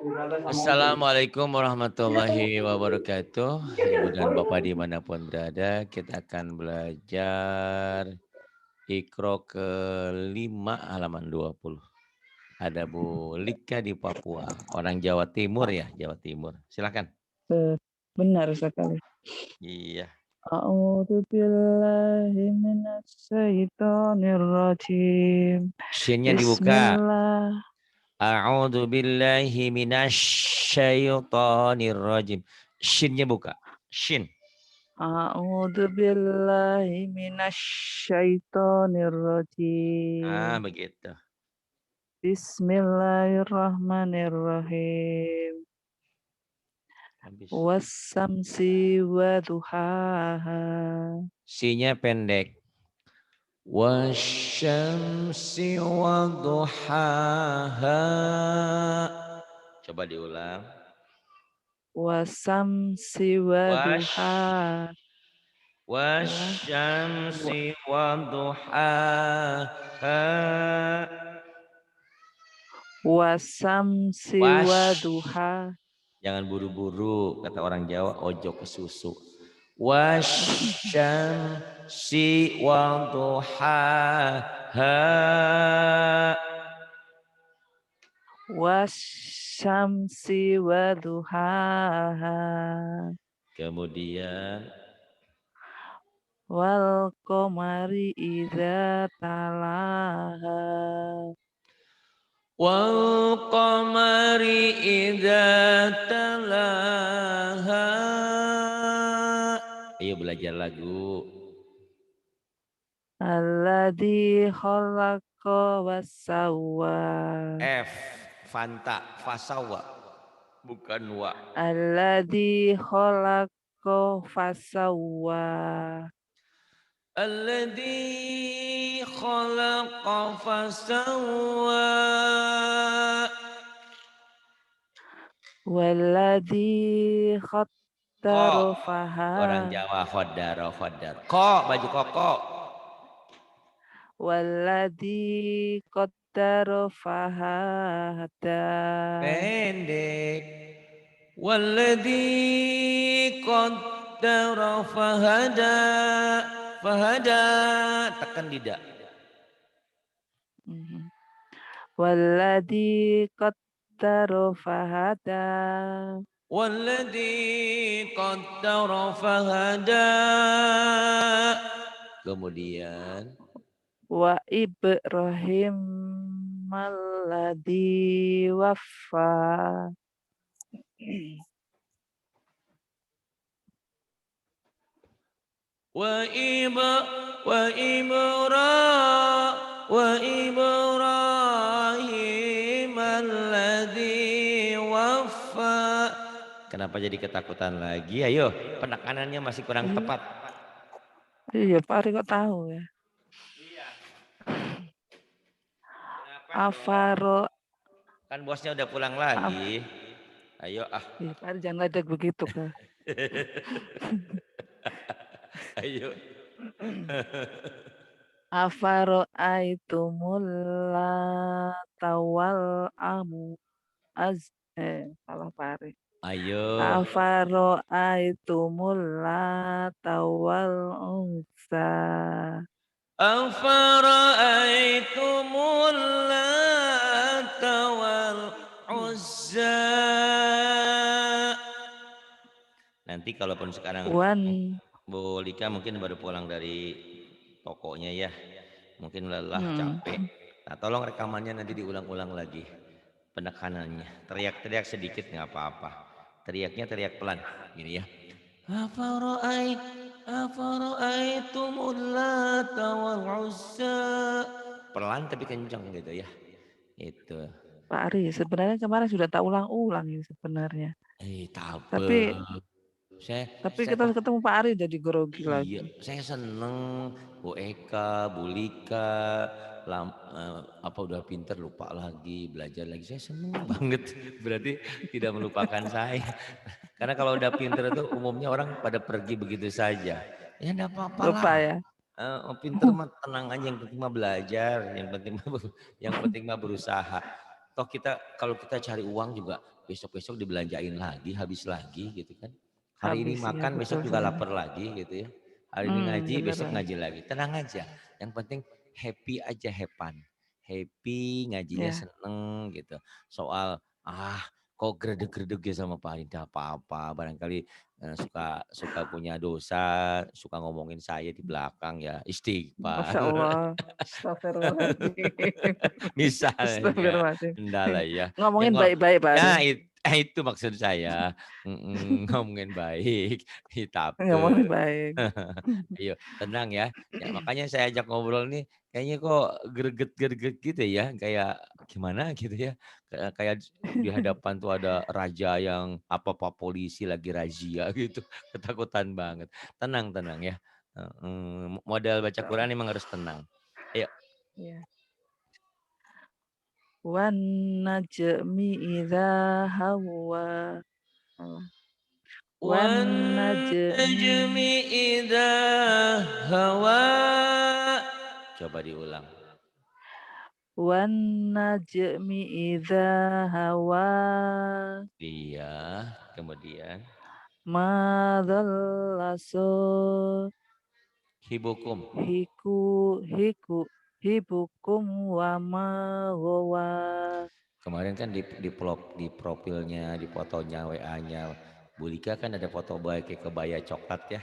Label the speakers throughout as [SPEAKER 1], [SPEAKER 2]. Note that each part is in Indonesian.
[SPEAKER 1] Assalamualaikum warahmatullahi wabarakatuh. Ibu dan Bapak dimanapun berada, kita akan belajar Iqra kelima halaman 20. Ada Bu Lika di Papua, orang Jawa Timur ya, Jawa Timur. Silakan.
[SPEAKER 2] Benar sekali.
[SPEAKER 1] Iya.
[SPEAKER 2] A'udzu billahi minasyaitonir rajim.
[SPEAKER 1] Shinnya dibuka.
[SPEAKER 2] Bismillah.
[SPEAKER 1] A'udzu billahi minasyaitonir rajim. Shinnya buka. Shin.
[SPEAKER 2] A'udzu billahi minasyaitonir rajim.
[SPEAKER 1] Begitu.
[SPEAKER 2] Bismillahirrahmanirrahim.
[SPEAKER 1] Habis.
[SPEAKER 2] Wassamsi wa duhaha.
[SPEAKER 1] Sinya pendek. Wasyamsi wa duhaha. Coba diulang.
[SPEAKER 2] Wassamsi wa duhaha.
[SPEAKER 1] Wasyamsi wa duhaha.
[SPEAKER 2] Wasamsi wa duha. Jangan
[SPEAKER 1] buru-buru, kata orang Jawa, ojo ke susu. Wasyamsi wa duhaha.
[SPEAKER 2] Wasamsi wa duhaha.
[SPEAKER 1] Kemudian
[SPEAKER 2] wal qamari idza talaha.
[SPEAKER 1] Wal qamari idza talaha. Ayo belajar lagu.
[SPEAKER 2] Alladzi khalaqa wasawwa.
[SPEAKER 1] F Fanta fasawa bukan wa.
[SPEAKER 2] Alladzi khalaqa fasawwa.
[SPEAKER 1] Alladzi khalaqa fasawwa.
[SPEAKER 2] Walladzi khattara
[SPEAKER 1] Orang
[SPEAKER 2] faha.
[SPEAKER 1] Jawa khodaro. Ko baju koko.
[SPEAKER 2] Walladzi qaddara fahada.
[SPEAKER 1] Pendek. Walladzi qaddara fahada. Tekan lidah.
[SPEAKER 2] Walladzi qaddara fahada.
[SPEAKER 1] Walladzi qaddara fahada. Kemudian
[SPEAKER 2] Wa Ibrahim alladzi waffa.
[SPEAKER 1] Wa Ibrahim alladzi waffa. Kenapa jadi ketakutan lagi? Ayo, penekanannya masih kurang tepat.
[SPEAKER 2] Iya, Pak Ari kok tahu ya. Afaro.
[SPEAKER 1] Kan bosnya udah pulang lagi. Ayo
[SPEAKER 2] Iya, Pak Ari jangan ledek begitu kan.
[SPEAKER 1] Ayo.
[SPEAKER 2] Afaro aitumul tawal amu salah pare.
[SPEAKER 1] Ayo.
[SPEAKER 2] Afaro aitumul tawal unsa.
[SPEAKER 1] Afaro aitumul tawal uzza. Nanti kalaupun sekarang Bu Lika mungkin baru pulang dari tokonya ya, mungkin lelah capek. Nah tolong rekamannya nanti diulang-ulang lagi penekanannya, teriak-teriak sedikit nggak apa-apa, teriaknya teriak pelan gini ya. Afara'aitumul lata wal uzza, pelan tapi kencang gitu ya. Itu
[SPEAKER 2] Pak Ari sebenarnya kemarin sudah tak ulang-ulang ini sebenarnya. Tapi kita ketemu Pak Ari jadi grogi lagi.
[SPEAKER 1] Saya seneng Bu Eka, Bu Lika, udah pinter lupa lagi, belajar lagi. Saya seneng banget. Berarti tidak melupakan saya. Karena kalau udah pinter itu umumnya orang pada pergi begitu saja. Ya enggak apa-apa lah.
[SPEAKER 2] Lupa ya.
[SPEAKER 1] Pinter mah tenang aja, yang penting mah belajar, yang penting mah berusaha. Toh kita kalau kita cari uang juga besok-besok dibelanjain lagi, habis lagi gitu kan. Hari ini
[SPEAKER 2] Habis ya,
[SPEAKER 1] makan,
[SPEAKER 2] betul
[SPEAKER 1] besok juga
[SPEAKER 2] sekali.
[SPEAKER 1] lapar lagi gitu ya. Hari ini ngaji,
[SPEAKER 2] Bener
[SPEAKER 1] besok
[SPEAKER 2] banget.
[SPEAKER 1] ngaji lagi. Tenang aja. Yang penting happy aja, hepan. Happy, ngajinya
[SPEAKER 2] Ya,
[SPEAKER 1] seneng gitu. Soal kok gredeg-gredeg ya sama Pak Ari, tidak apa-apa. Barangkali suka suka punya dosa, suka ngomongin saya di belakang ya,
[SPEAKER 2] Masya
[SPEAKER 1] istighfar.
[SPEAKER 2] Allah. Astagfirullahaladzim.
[SPEAKER 1] Misalnya,
[SPEAKER 2] Astagfirullahaladzim.
[SPEAKER 1] enggak lah ya.
[SPEAKER 2] Ngomongin
[SPEAKER 1] Yang
[SPEAKER 2] baik-baik Pak Ari.
[SPEAKER 1] ya itu maksud saya. Ngomongin baik,
[SPEAKER 2] Ngomongin
[SPEAKER 1] hitapke.
[SPEAKER 2] baik.
[SPEAKER 1] Ayo tenang ya. Ya makanya saya ajak ngobrol nih, kayaknya kok greget-greget gitu ya, kayak gimana gitu ya. Kayak di hadapan tuh ada raja yang apa-apa polisi lagi razia gitu. Ketakutan banget. Tenang tenang ya. Modal baca Quran emang harus tenang. Ayo.
[SPEAKER 2] Ya. Wan najmi idza hawa. Salah. Wan najmi
[SPEAKER 1] وَالنَّجْمِ إِذَا هَوَىٰ. Coba diulang.
[SPEAKER 2] wan najmi idza hawa.
[SPEAKER 1] Iya, kemudian
[SPEAKER 2] Ma dhalla
[SPEAKER 1] hibukum.
[SPEAKER 2] hiku hiku hibukum wa ma ghawa.
[SPEAKER 1] Kemarin kan di profilnya, di fotonya WA-nya Bu Lika kan ada foto kayak kebaya coklat ya.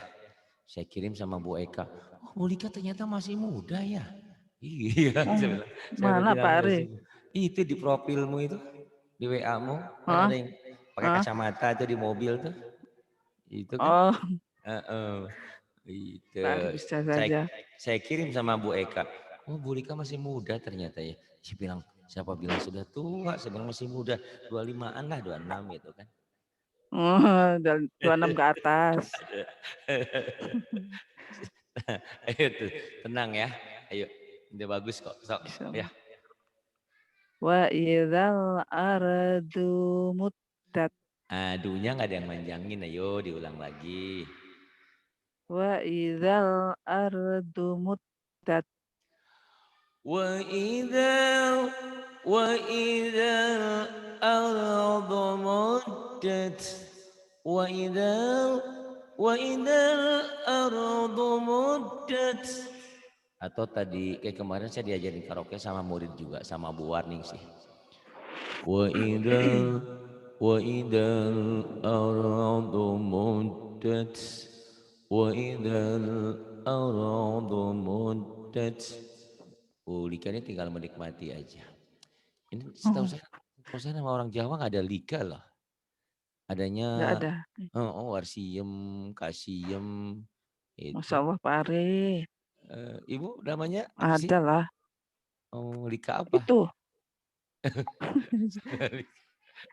[SPEAKER 1] Saya kirim sama Bu Eka. Oh, Bu Lika ternyata masih muda ya. Iya,
[SPEAKER 2] Oh,
[SPEAKER 1] saya
[SPEAKER 2] mana
[SPEAKER 1] bilang
[SPEAKER 2] Pak Ari?
[SPEAKER 1] masih. Itu di profilmu itu, di WA-mu kan
[SPEAKER 2] Hah?
[SPEAKER 1] ada yang pakai
[SPEAKER 2] Hah?
[SPEAKER 1] kacamata tuh di mobil tuh. Itu kan.
[SPEAKER 2] Oh,
[SPEAKER 1] Heeh. Itu.
[SPEAKER 2] Pak Ari bisa
[SPEAKER 1] Saya
[SPEAKER 2] saja.
[SPEAKER 1] saya kirim sama Bu Eka. Oh, Bu Lika masih muda ternyata ya. Saya bilang, siapa bilang sudah tua? Saya bilang masih muda. 25-an lah, 26 gitu kan.
[SPEAKER 2] Oh, dan 26 ke atas.
[SPEAKER 1] Ayo tuh, tenang ya. Ayo, udah bagus kok. Sok, ya.
[SPEAKER 2] Insyaallah. Wa idzal ardu muddat.
[SPEAKER 1] Aduhnya nggak ada yang manjangin. Ayo, diulang lagi.
[SPEAKER 2] Wa idzal ardu muddat.
[SPEAKER 1] وإذا وإذا الأرض مدت وإذا وإذا الأرض مدت. Atau tadi kayak kemarin saya diajarin karaoke sama murid juga, sama Bu Warning sih. وإذا الأرض مدت وإذا الأرض مدت. Lika ini tinggal menikmati aja. Ini
[SPEAKER 2] Oh,
[SPEAKER 1] setahu saya nama orang Jawa nggak ada Lika loh.
[SPEAKER 2] enggak
[SPEAKER 1] Adanya
[SPEAKER 2] ada.
[SPEAKER 1] Warsiem, Kasiem itu.
[SPEAKER 2] Masya Allah Pak Ari.
[SPEAKER 1] Ibu namanya apa sih?
[SPEAKER 2] Ada lah.
[SPEAKER 1] Oh, Lika apa?
[SPEAKER 2] Itu.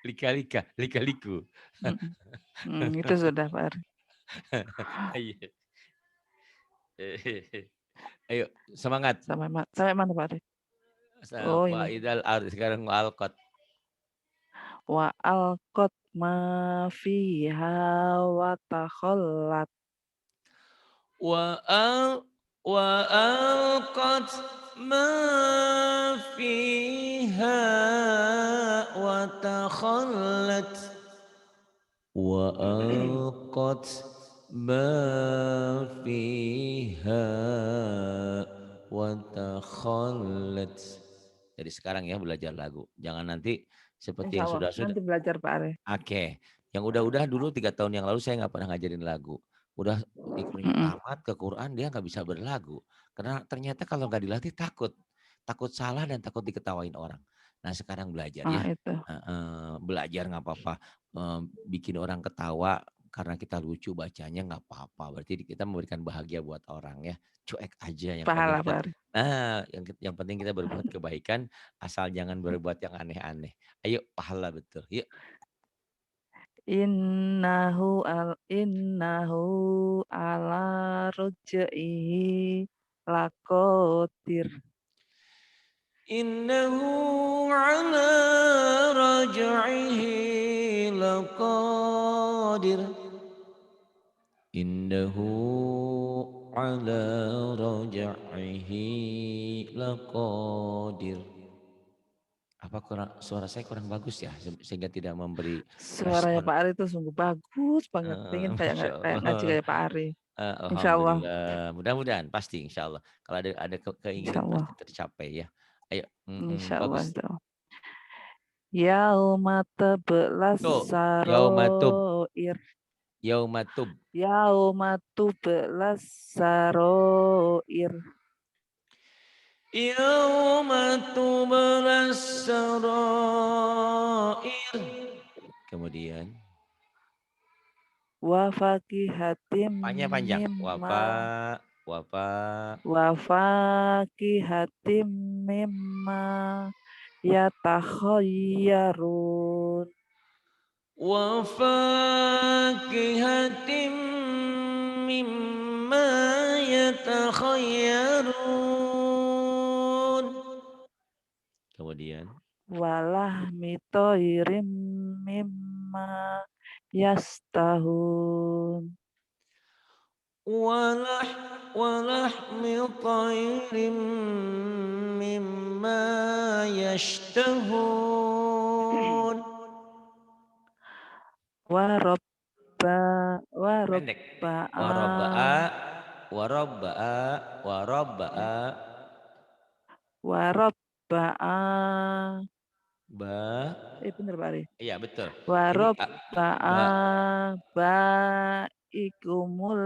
[SPEAKER 1] Lika Lika, Lika Liku.
[SPEAKER 2] Itu sudah Pak Ari.
[SPEAKER 1] Iya. Ayo semangat.
[SPEAKER 2] Sampai mana Pak Ari? Oh
[SPEAKER 1] Wa
[SPEAKER 2] ini.
[SPEAKER 1] idal sekarang alqat.
[SPEAKER 2] Wa alqat ma fiha wa takhallat.
[SPEAKER 1] وألقت ما فيها وتخلت وألقت ما فيها وتخلت. Jadi sekarang ya belajar lagu. Jangan nanti seperti
[SPEAKER 2] Insya
[SPEAKER 1] yang
[SPEAKER 2] Allah.
[SPEAKER 1] sudah-sudah.
[SPEAKER 2] Nanti belajar Pak Ari.
[SPEAKER 1] Oke, yang udah-udah dulu 3 tahun yang lalu saya nggak pernah ngajarin lagu. Udah ikhronya
[SPEAKER 2] Mm-mm.
[SPEAKER 1] tamat ke Quran dia nggak bisa berlagu. Karena ternyata kalau nggak dilatih takut. Takut salah dan takut diketawain orang. Nah sekarang belajar
[SPEAKER 2] Ah
[SPEAKER 1] ya.
[SPEAKER 2] itu.
[SPEAKER 1] Belajar nggak apa-apa. Bikin orang ketawa karena kita lucu bacanya nggak apa-apa. Berarti kita memberikan bahagia buat orang ya. Cuek aja yang penting
[SPEAKER 2] Pahala
[SPEAKER 1] kita.
[SPEAKER 2] Pak Ari.
[SPEAKER 1] Nah, yang penting kita berbuat kebaikan asal jangan berbuat yang aneh-aneh. Ayo pahala betul. Yuk.
[SPEAKER 2] Innahu ala ruj'ihi laqadir.
[SPEAKER 1] Innahu ala raj'ihi laqadir. Innahu ala raj'ihi laqadir. Apa suara saya kurang bagus ya sehingga tidak memberi
[SPEAKER 2] Suaranya
[SPEAKER 1] respon?
[SPEAKER 2] Pak Ari itu sungguh bagus banget. Pengen kayak
[SPEAKER 1] Masya
[SPEAKER 2] kayak ngaji
[SPEAKER 1] Allah.
[SPEAKER 2] kayak Pak Ari. Insya Allah.
[SPEAKER 1] Alhamdulillah. Mudah-mudahan pasti insya Allah. Kalau ada
[SPEAKER 2] Insya
[SPEAKER 1] keinginan
[SPEAKER 2] Allah.
[SPEAKER 1] pasti tercapai ya. Ayo,
[SPEAKER 2] Insya Allah.
[SPEAKER 1] bagus.
[SPEAKER 2] Insya Allah. Yauma tebelas
[SPEAKER 1] Tuh, yaumatub,
[SPEAKER 2] saroir.
[SPEAKER 1] yaumatub.
[SPEAKER 2] Yauma tubelas saroir.
[SPEAKER 1] Yaumatub sarair. Kemudian,
[SPEAKER 2] Wa fakihatim
[SPEAKER 1] panjang.
[SPEAKER 2] mimma.
[SPEAKER 1] Wafa.
[SPEAKER 2] Wa fakihatim mimma yatakhayyarun.
[SPEAKER 1] Wafakihatim mimma yatakhayyarun. Kemudian,
[SPEAKER 2] Walah mitoirim mimma yastahun.
[SPEAKER 1] walah walahmi tayrim mimma yashtahun.
[SPEAKER 2] Warobba
[SPEAKER 1] Pendek.
[SPEAKER 2] warobba'a
[SPEAKER 1] Warabba'a, warabba'a, warabba'a,
[SPEAKER 2] warobba'a.
[SPEAKER 1] ba.
[SPEAKER 2] Bener Pak Ari.
[SPEAKER 1] Iya betul. Ini
[SPEAKER 2] Warobba'a
[SPEAKER 1] ba.
[SPEAKER 2] baikumul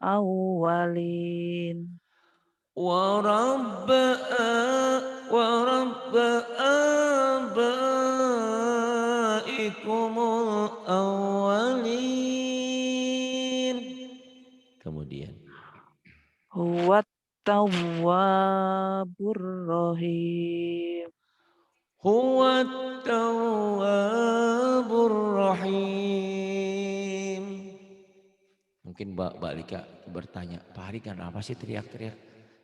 [SPEAKER 2] awwalin.
[SPEAKER 1] Warabba'a, warabba'a baikumul awwalin. Kemudian.
[SPEAKER 2] Huwat tawwabur rahim.
[SPEAKER 1] Huwa tawwabur rahim. Mungkin Mbak Lika bertanya, Pak Hari kenapa sih teriak-teriak?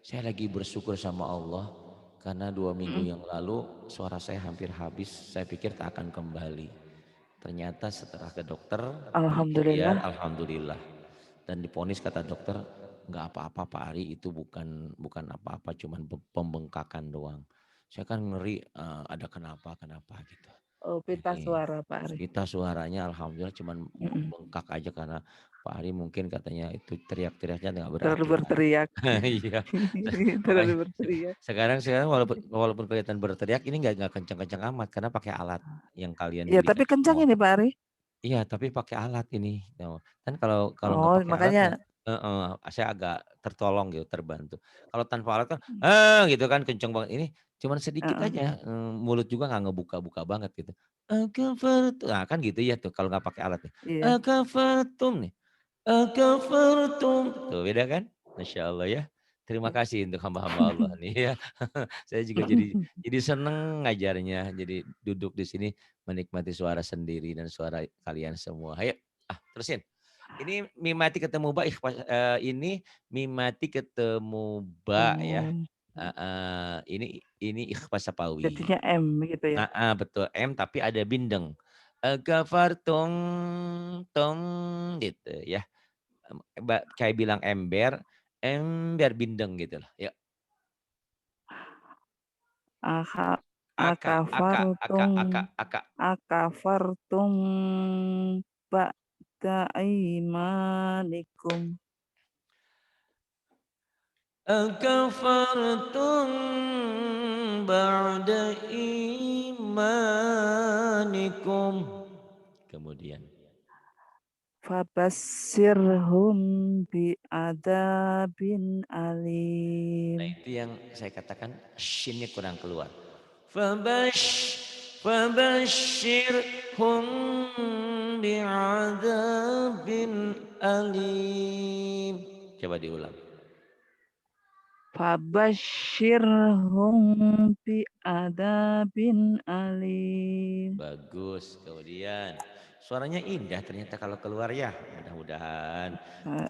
[SPEAKER 1] Saya lagi bersyukur sama Allah karena 2 minggu yang lalu suara saya hampir habis. Saya pikir tak akan kembali. Ternyata setelah ke dokter,
[SPEAKER 2] Alhamdulillah.
[SPEAKER 1] alhamdulillah. Dan diponis kata dokter, nggak apa-apa Pak Ari, itu bukan apa-apa, cuman pembengkakan doang. Saya kan ngeri ada kenapa gitu.
[SPEAKER 2] Oh, pita
[SPEAKER 1] Ini
[SPEAKER 2] suara Pak Ari.
[SPEAKER 1] kita suaranya alhamdulillah cuman bengkak aja karena Pak Ari mungkin katanya itu teriak-teriaknya nggak
[SPEAKER 2] Terlalu
[SPEAKER 1] berarti.
[SPEAKER 2] berteriak.
[SPEAKER 1] Iya.
[SPEAKER 2] Terlalu
[SPEAKER 1] Makanya
[SPEAKER 2] berteriak.
[SPEAKER 1] sekarang walaupun kelihatan berteriak ini nggak kencang-kencang amat karena pakai alat yang kalian
[SPEAKER 2] Ya,
[SPEAKER 1] belikan
[SPEAKER 2] tapi kencang
[SPEAKER 1] semua.
[SPEAKER 2] ini Pak Ari.
[SPEAKER 1] Iya, tapi pakai alat ini. Kan kalau kalau nggak
[SPEAKER 2] Oh,
[SPEAKER 1] pakai alat ya,
[SPEAKER 2] makanya.
[SPEAKER 1] saya agak tertolong gitu, terbantu. Kalau tanpa alat kan, gitu kan kenceng banget. Ini cuman sedikit aja, mulut juga nggak ngebuka-buka banget gitu. Akafartum, nah kan gitu ya tuh kalau nggak pakai alat nih.
[SPEAKER 2] Iya.
[SPEAKER 1] Akafartum nih, akafartum. Tuh beda kan? Masya Allah ya. Terima kasih untuk hamba-hamba Allah nih ya. Saya juga jadi seneng ngajarnya. Jadi duduk di sini menikmati suara sendiri dan suara kalian semua. Ayo, terusin. Ini mimati ketemu ba, ini mimati ketemu ba ya.
[SPEAKER 2] Temu.
[SPEAKER 1] Ini ikhfa sapawi.
[SPEAKER 2] Jadinya M gitu ya.
[SPEAKER 1] Betul M tapi ada bindeng. Gafartung tong gitu ya. Kayak bilang ember, ember bindeng gitu loh. Yuk.
[SPEAKER 2] Aka
[SPEAKER 1] Aka,
[SPEAKER 2] akafartum
[SPEAKER 1] aka.
[SPEAKER 2] akafartum ba'da imanikum.
[SPEAKER 1] Akafartum ba'da imanikum. Kemudian.
[SPEAKER 2] Fabassirhum bi'adabin
[SPEAKER 1] Nah
[SPEAKER 2] alim.
[SPEAKER 1] itu yang saya katakan shinnya kurang keluar. Fabashirhum bi'adabin alim. Coba diulang.
[SPEAKER 2] Fabasyirhum bi'adabin alim.
[SPEAKER 1] Bagus. Kemudian suaranya indah ternyata kalau keluar ya. Mudah-mudahan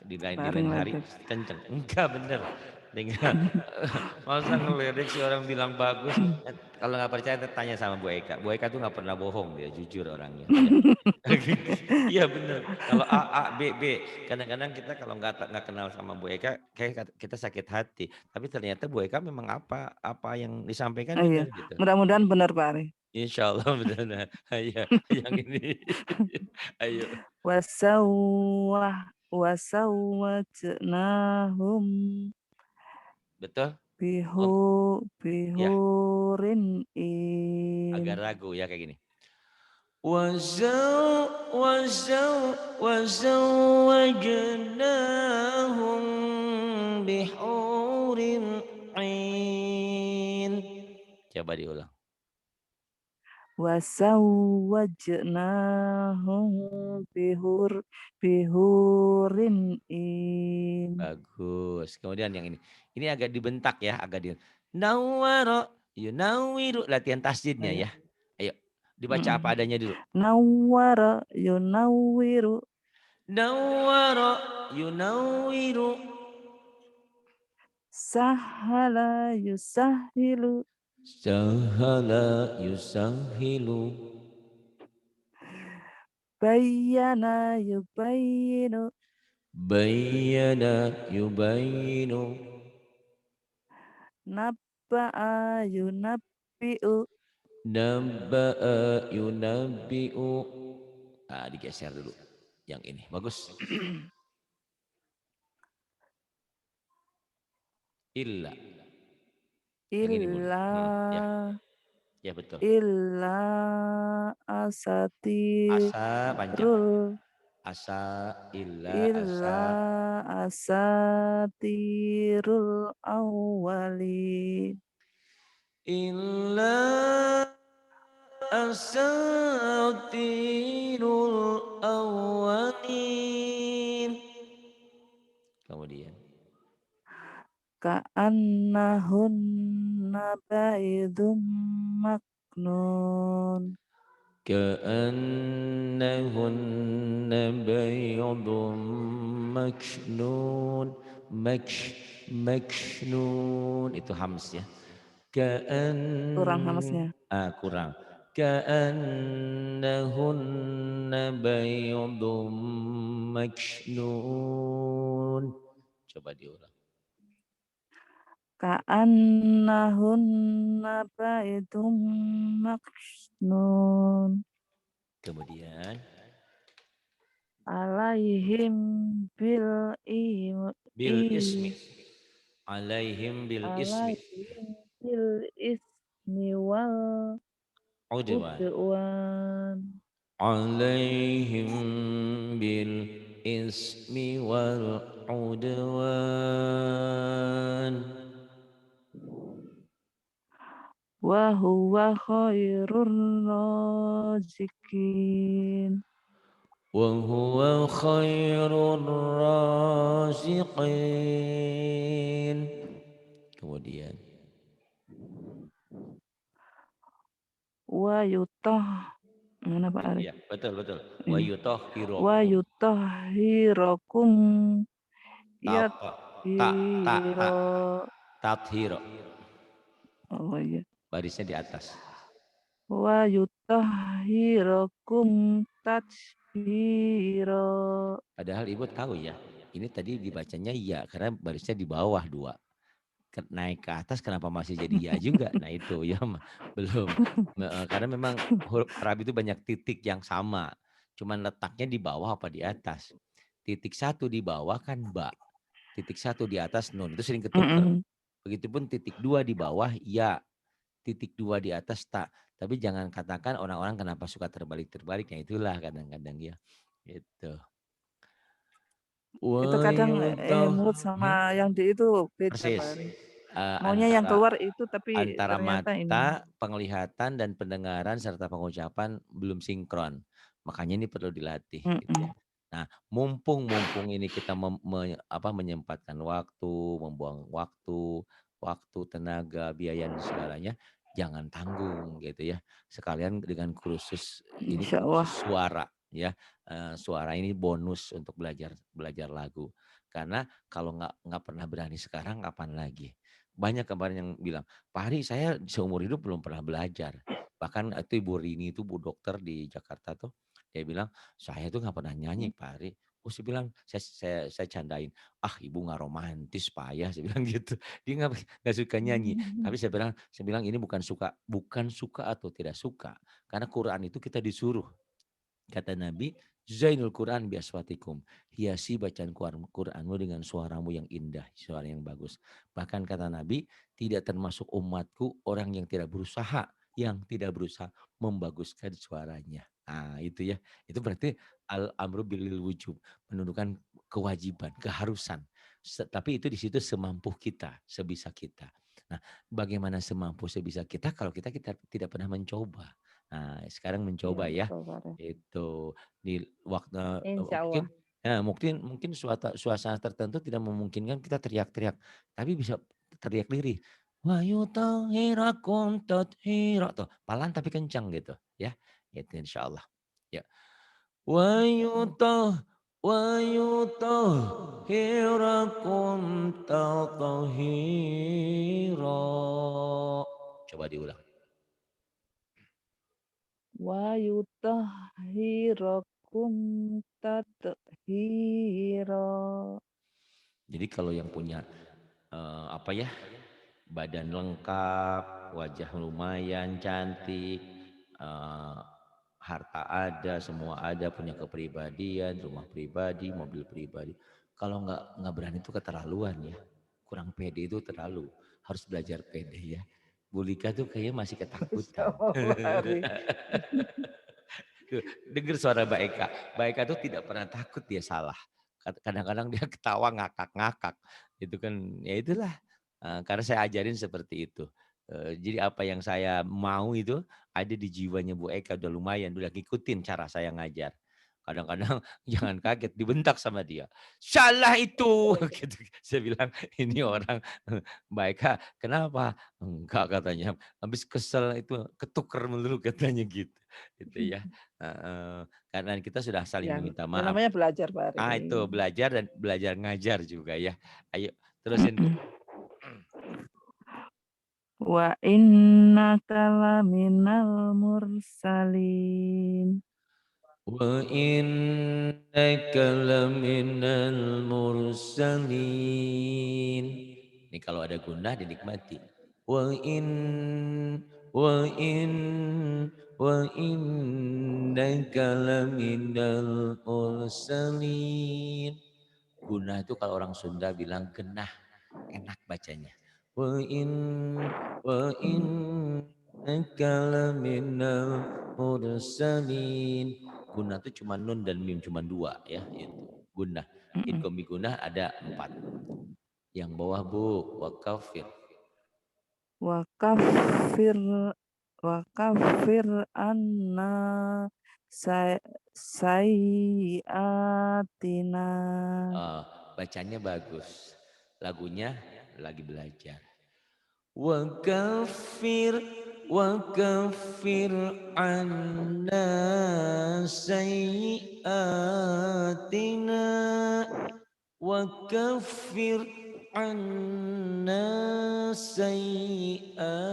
[SPEAKER 1] di
[SPEAKER 2] Bareng
[SPEAKER 1] lain hari
[SPEAKER 2] lagi.
[SPEAKER 1] kenceng. Enggak bener. tinggal masa ngelirik si orang bilang bagus, kalau nggak percaya tanya sama Bu Eka. Bu Eka tuh nggak pernah bohong, dia jujur orangnya, ya. Iya bener, kalau A, A, B, B. Kadang-kadang kita kalau nggak kenal sama Bu Eka, kayak kita sakit hati. Tapi ternyata Bu Eka memang apa yang disampaikan
[SPEAKER 2] Oh, iya,
[SPEAKER 1] benar gitu.
[SPEAKER 2] mudah-mudahan benar Pak Ari.
[SPEAKER 1] Insyaallah benar. Nah, iya, yang ini. Ayo.
[SPEAKER 2] Wasawwajnahum
[SPEAKER 1] Betul?
[SPEAKER 2] bihu
[SPEAKER 1] On ya,
[SPEAKER 2] bihurin
[SPEAKER 1] agak
[SPEAKER 2] in.
[SPEAKER 1] ragu ya kayak gini. وزوجناهم بحور عين. Coba diulang.
[SPEAKER 2] Wasawwajnahum bihurin in.
[SPEAKER 1] Bagus. Kemudian yang ini. Ini agak dibentak ya, agak di nawwara yunawiru, latihan
[SPEAKER 2] Oh,
[SPEAKER 1] tasdidnya
[SPEAKER 2] iya.
[SPEAKER 1] ya. Ayo, dibaca apa
[SPEAKER 2] Mm-mm.
[SPEAKER 1] adanya dulu.
[SPEAKER 2] Nawwara yunawwiru.
[SPEAKER 1] Nawwara yunawiru.
[SPEAKER 2] Sahala yusahilu.
[SPEAKER 1] Sahala yusahilu.
[SPEAKER 2] Bayyana yubayyinu.
[SPEAKER 1] Bayyana yubayinu.
[SPEAKER 2] Nabba'a yunabbi'u.
[SPEAKER 1] Nabba'a yunabbi'u. Ah, digeser dulu. Yang ini bagus. Illa. Yang ini Bun.
[SPEAKER 2] Illa
[SPEAKER 1] Ya, ya betul.
[SPEAKER 2] illa
[SPEAKER 1] Asa panjang.
[SPEAKER 2] asatirul
[SPEAKER 1] Asa illa asa
[SPEAKER 2] illa asatirul awwalin.
[SPEAKER 1] illa asatirul awwalin. Kemudian
[SPEAKER 2] Ka'annahunna ba'idum maknun.
[SPEAKER 1] كأنهن بيض مكنون مكنون itu hams ya
[SPEAKER 2] Kurang hamasnya.
[SPEAKER 1] kurang كأنهن بيض مكنون coba diulang
[SPEAKER 2] Ka'annahunna ba'idum maknun.
[SPEAKER 1] kemudian
[SPEAKER 2] Alaihim bil
[SPEAKER 1] bil ismi alaihim bil ismi
[SPEAKER 2] alaihim bil ismi wal
[SPEAKER 1] udwan
[SPEAKER 2] udwan.
[SPEAKER 1] عليهم بالإثم والعدوان
[SPEAKER 2] Wa huwa khairur razikin.
[SPEAKER 1] وهو خير الرازقين. Kemudian
[SPEAKER 2] Wa yutah mana Pak Ari?
[SPEAKER 1] ya betul betul wa
[SPEAKER 2] Ini. Wa
[SPEAKER 1] yutahhirukum
[SPEAKER 2] yutahhirakum
[SPEAKER 1] tat tak tak
[SPEAKER 2] yathira.
[SPEAKER 1] tak tathiro
[SPEAKER 2] Oh iya.
[SPEAKER 1] barisnya di atas
[SPEAKER 2] Wa yutahhirakum tatshira.
[SPEAKER 1] padahal ibu tahu ya ini tadi dibacanya ya karena barisnya di bawah dua naik ke atas kenapa masih jadi ya juga? Nah itu ya belum. Karena memang huruf Arab itu banyak titik yang sama. Cuman letaknya di bawah apa di atas. Titik satu di bawah kan ba. Titik satu di atas nun. Itu sering ketuker.
[SPEAKER 2] Mm-mm.
[SPEAKER 1] Begitupun titik dua di bawah ya. Titik dua di atas tak. Tapi jangan katakan orang-orang kenapa suka terbalik-terbalik. Nah itulah kadang-kadang ya. Itu.
[SPEAKER 2] Itu
[SPEAKER 1] Wah,
[SPEAKER 2] kadang
[SPEAKER 1] tahu.
[SPEAKER 2] mulut sama yang di itu beda Pak
[SPEAKER 1] Persis.
[SPEAKER 2] Ari.
[SPEAKER 1] Eh,
[SPEAKER 2] Maunya yang
[SPEAKER 1] antara
[SPEAKER 2] keluar itu tapi
[SPEAKER 1] antara
[SPEAKER 2] ternyata ini.
[SPEAKER 1] mata, penglihatan dan pendengaran serta pengucapan belum sinkron. Makanya ini perlu dilatih gitu ya.
[SPEAKER 2] Mm-mm.
[SPEAKER 1] Nah, mumpung ini kita menyempatkan waktu, membuang waktu, tenaga, biaya dan segalanya, jangan tanggung gitu ya. Sekalian dengan kursus ini
[SPEAKER 2] Insya Allah.
[SPEAKER 1] kursus suara ya. Suara ini bonus untuk belajar lagu. Karena kalau nggak pernah berani sekarang kapan lagi? Banyak kemarin yang bilang, "Pak Hari, saya seumur hidup belum pernah belajar." Bahkan itu Ibu Rini itu Bu dokter di Jakarta tuh, dia bilang, "Saya tuh nggak pernah nyanyi Pak Hari." Oh saya bilang, saya candain, "Ah Ibu nggak romantis payah," saya bilang gitu. Dia nggak suka nyanyi. Tapi saya bilang ini bukan suka atau tidak suka. Karena Quran itu kita disuruh. Kata Nabi, Zainul Quran biaswatikum. Hiasi bacaan Quranmu dengan suaramu yang indah, suara yang bagus. Bahkan kata Nabi, tidak termasuk umatku orang yang tidak berusaha membaguskan suaranya. Ah itu ya. Itu berarti al-amru bilil wujub, menunjukkan kewajiban, keharusan. Tapi itu di situ semampu kita, sebisa kita. Nah, bagaimana semampu sebisa kita kalau kita tidak pernah mencoba. Nah, sekarang
[SPEAKER 2] Iya
[SPEAKER 1] mencoba ya.
[SPEAKER 2] betul Pak Arief.
[SPEAKER 1] Itu di waktu
[SPEAKER 2] Insya
[SPEAKER 1] mungkin
[SPEAKER 2] Allah.
[SPEAKER 1] ya mungkin suasana tertentu tidak memungkinkan kita teriak-teriak, tapi bisa teriak lirih. Wa yutahhirakum tathira tuh, pelan tapi kencang gitu ya. Itu insyaallah. Ya. Wa
[SPEAKER 2] Insya Allah.
[SPEAKER 1] yutah wa yutahhirakum tathira. Coba diulang.
[SPEAKER 2] Wa yutahhirakum tathira.
[SPEAKER 1] Jadi kalau yang punya apa ya, badan lengkap, wajah lumayan cantik, eh, harta ada, semua ada, punya kepribadian, rumah pribadi, mobil pribadi. Kalau nggak berani itu keterlaluan ya, kurang pede itu terlalu. Harus belajar pede ya. Bu Lika tuh kayaknya masih
[SPEAKER 2] Insya
[SPEAKER 1] ketakutan.
[SPEAKER 2] Allah Pak Arief.
[SPEAKER 1] Dengar suara Mbak Eka. Mbak Eka tuh tidak pernah takut dia salah. Kadang-kadang dia ketawa ngakak-ngakak. Itu kan ya itulah. Karena saya ajarin seperti itu. Jadi apa yang saya mau itu ada di jiwanya Bu Eka udah lumayan, udah ngikutin cara saya ngajar. Kadang-kadang jangan kaget dibentak sama dia. Salah itu gitu. Saya bilang ini orang Mbak Eka kenapa? Enggak katanya. Habis kesel itu ketuker melulu katanya gitu. Itu ya. Heeh. Karena kita sudah saling
[SPEAKER 2] Ya,
[SPEAKER 1] meminta
[SPEAKER 2] ya
[SPEAKER 1] maaf.
[SPEAKER 2] namanya belajar Pak
[SPEAKER 1] Ah itu
[SPEAKER 2] Arief.
[SPEAKER 1] belajar dan belajar ngajar juga ya. Ayo terusin Bu.
[SPEAKER 2] Wa innaka laminal mursalin.
[SPEAKER 1] Wa innaka laminal mursalin. Ini kalau ada gundah dinikmati. Wa in wa in wa innaka laminal mursalin. Gunah itu kalau orang Sunda bilang genah, enak bacanya. Wa in wa innaka laminal mursalin. Gunah itu cuma nun dan mim cuma dua ya itu. Gunah.
[SPEAKER 2] Mm-mm.
[SPEAKER 1] Idgham gunah ada 4. Yang bawah Bu, wakafir.
[SPEAKER 2] Wa kafir wa kafir anna say, sayiatina.
[SPEAKER 1] Bacanya bagus. Lagunya lagi belajar. وكفر وكفر عنا سيئاتنا وكفر عنا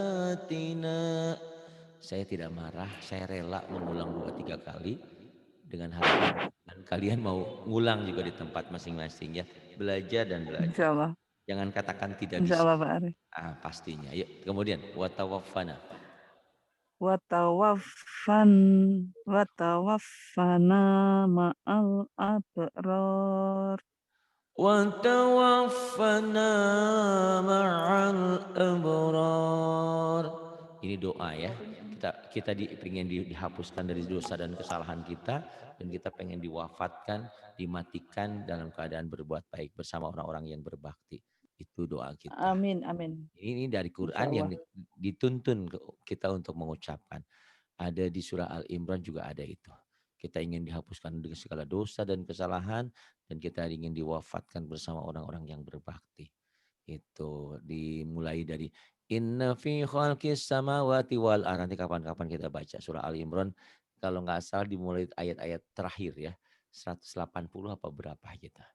[SPEAKER 1] سيئاتنا. Saya tidak marah, saya rela mengulang 2-3 kali dengan harapan dan kalian mau ngulang juga di tempat masing-masing ya. Belajar dan belajar.
[SPEAKER 2] Insya Allah.
[SPEAKER 1] Jangan katakan tidak
[SPEAKER 2] Insya
[SPEAKER 1] bisa.
[SPEAKER 2] Allah Pak Arief.
[SPEAKER 1] Pastinya. Yuk, kemudian watawaffana.
[SPEAKER 2] Watawaffan watawaffana ma'al abrar.
[SPEAKER 1] Watawaffana ma'al abrar. Ini doa ya. Kita pengen dihapuskan dari dosa dan kesalahan kita dan kita pengen diwafatkan, dimatikan dalam keadaan berbuat baik bersama orang-orang yang berbakti. Itu doa kita.
[SPEAKER 2] Amin, amin.
[SPEAKER 1] Ini dari
[SPEAKER 2] Insya
[SPEAKER 1] Quran yang
[SPEAKER 2] Allah.
[SPEAKER 1] dituntun kita untuk mengucapkan. Ada di surah Al-Imran juga ada itu. Kita ingin dihapuskan dengan segala dosa dan kesalahan dan kita ingin diwafatkan bersama orang-orang yang berbakti. Itu dimulai dari Inna fi khalqis samawati wal ardh. Nanti kapan-kapan kita baca surah Al-Imran. Kalau nggak salah dimulai ayat-ayat terakhir ya. 180 apa berapa gitu.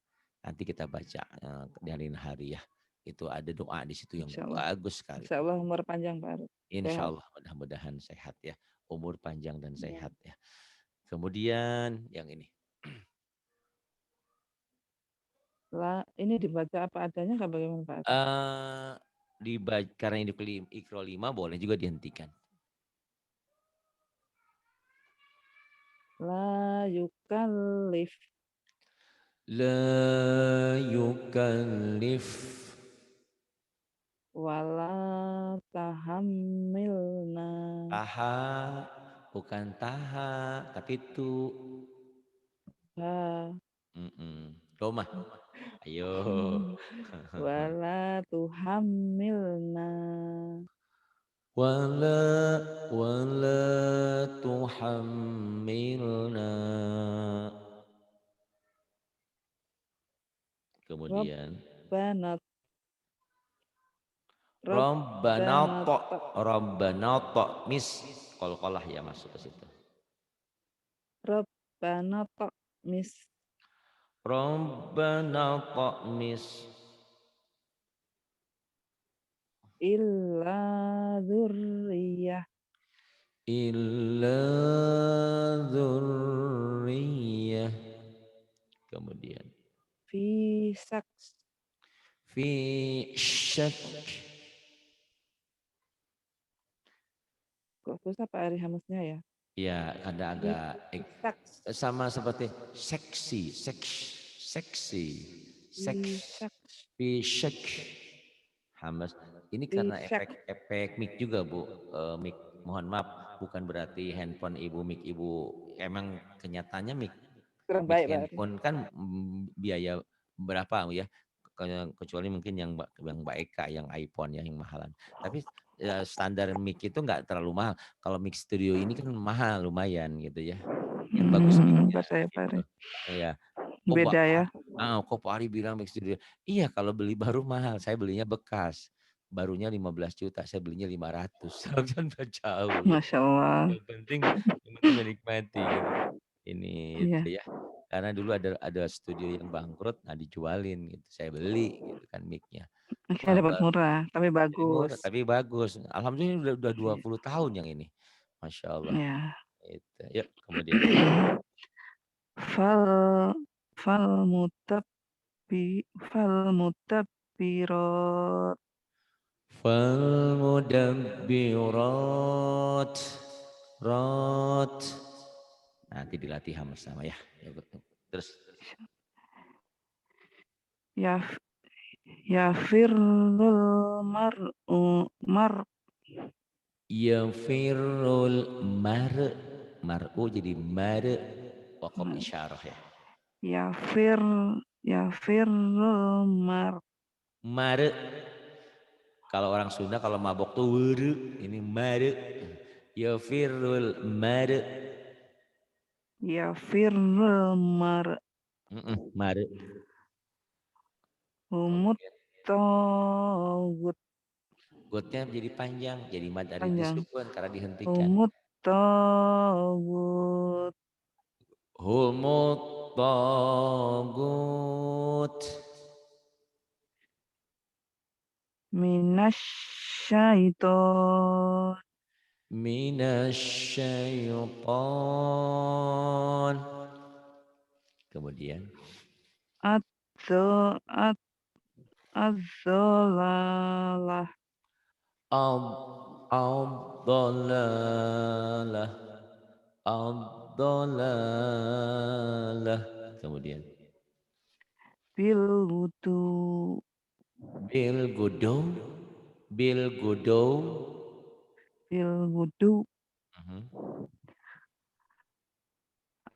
[SPEAKER 1] Nanti kita baca di hari ya. Itu ada doa di situ yang
[SPEAKER 2] Insya Allah.
[SPEAKER 1] bagus sekali.
[SPEAKER 2] Insya Allah umur panjang Pak Arif.
[SPEAKER 1] Insya
[SPEAKER 2] Sehat.
[SPEAKER 1] Allah mudah-mudahan sehat ya. Umur panjang dan
[SPEAKER 2] Ya.
[SPEAKER 1] sehat ya. Kemudian yang ini.
[SPEAKER 2] Ini dibaca apa adanya nggak bagaimana Pak Arif?
[SPEAKER 1] Karena ini Iqra 5 boleh juga dihentikan.
[SPEAKER 2] La yukallif.
[SPEAKER 1] La yukallif.
[SPEAKER 2] Wala tahammilna.
[SPEAKER 1] Taha, bukan taha, tapi tu. Roma, ayo.
[SPEAKER 2] Wala tuhammilna.
[SPEAKER 1] Wala tuhammilna. Kemudian Rabbana ta' mis qalqalah ya masuk ke situ.
[SPEAKER 2] Rabbana ta'mis.
[SPEAKER 1] Rabbana ta' mis
[SPEAKER 2] Illa dzurriyyah.
[SPEAKER 1] illa dzurriyyah. Kemudian
[SPEAKER 2] Fi
[SPEAKER 1] syak.
[SPEAKER 2] Kok susah Pak Ari Hamasnya ya?
[SPEAKER 1] Ya, ada agak sama seperti seksi, syak, hamas. Ini karena efek mic juga Bu, mic. Mohon maaf, bukan berarti handphone ibu mic ibu. Emang kenyataannya mic handphone kan biaya berapa ya? Kecuali mungkin yang Mbak Eka yang iPhone ya yang mahalan. Tapi standar mic itu nggak terlalu mahal. Kalau mic studio ini kan mahal lumayan gitu ya. Yang bagus micnya gitu. Ya.
[SPEAKER 2] Beda ya.
[SPEAKER 1] Kok Pak Ari bilang mic studio. Iya kalau beli baru mahal. Saya belinya bekas. Barunya 15 juta. Saya belinya 500. Kan jauh.
[SPEAKER 2] Masya Allah.
[SPEAKER 1] Yang penting menikmati gitu. Ini itu ya. Karena dulu ada studio yang bangkrut, nah dijualin gitu. Saya beli gitu kan mic-nya.
[SPEAKER 2] Akhirnya dapat murah, tapi bagus.
[SPEAKER 1] Murah, tapi bagus. Alhamdulillah udah 20 tahun yang ini. Masya Allah.
[SPEAKER 2] Ya.
[SPEAKER 1] Itu. Yuk kemudian.
[SPEAKER 2] Fal mutabbirat.
[SPEAKER 1] Fal mudabbirat. Nanti dilatih sama-sama ya. Terus.
[SPEAKER 2] Yafirrul
[SPEAKER 1] Yafirrul mar'u jadi mar waqaf isyarah ya.
[SPEAKER 2] Yafirrul
[SPEAKER 1] Mare. Kalau orang Sunda kalau mabok tuh were, ini mare. Yafirrul mare.
[SPEAKER 2] Yafirrul
[SPEAKER 1] Mare.
[SPEAKER 2] Humut tagut.
[SPEAKER 1] Gotnya jadi panjang, jadi mad dari disukun karena dihentikan.
[SPEAKER 2] Humut tagut.
[SPEAKER 1] Humut tagut.
[SPEAKER 2] Minasyaiton.
[SPEAKER 1] Minasyaiton. Kemudian
[SPEAKER 2] Az-zalalah.
[SPEAKER 1] Ad-dalalah. Kemudian
[SPEAKER 2] Bil gudu.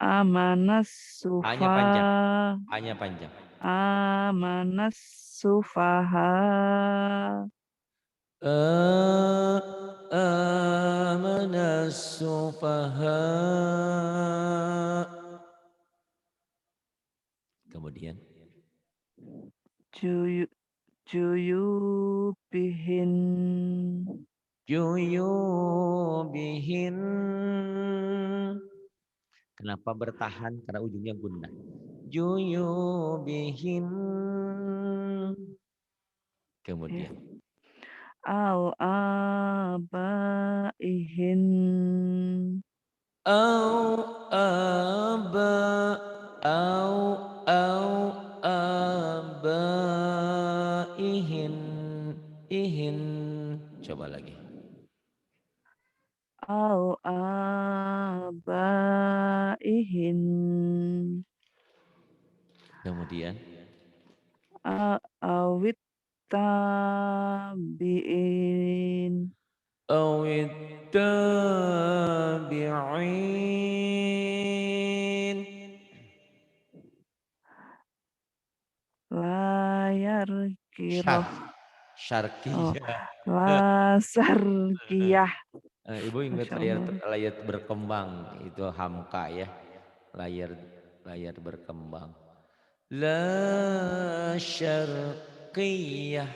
[SPEAKER 2] Amanas
[SPEAKER 1] hanya panjang.
[SPEAKER 2] Amanas sufaha.
[SPEAKER 1] Amanas sufaha. Kemudian juyubihin. Kenapa bertahan? Karena ujungnya gunnah. juyubihin. Kemudian
[SPEAKER 2] Au abaihin.
[SPEAKER 1] au aba au abaihin ihin. Coba lagi.
[SPEAKER 2] Au abaihin.
[SPEAKER 1] Kemudian
[SPEAKER 2] Awit tabiin.
[SPEAKER 1] awit tabi'in.
[SPEAKER 2] Layar
[SPEAKER 1] Syar,
[SPEAKER 2] kiroh. Oh,
[SPEAKER 1] syarqiyah.
[SPEAKER 2] lasar kiyah.
[SPEAKER 1] Ibu ingat
[SPEAKER 2] Masya
[SPEAKER 1] layar
[SPEAKER 2] Allah.
[SPEAKER 1] layar berkembang itu hamka ya. Layar layar berkembang. La syarqiyah.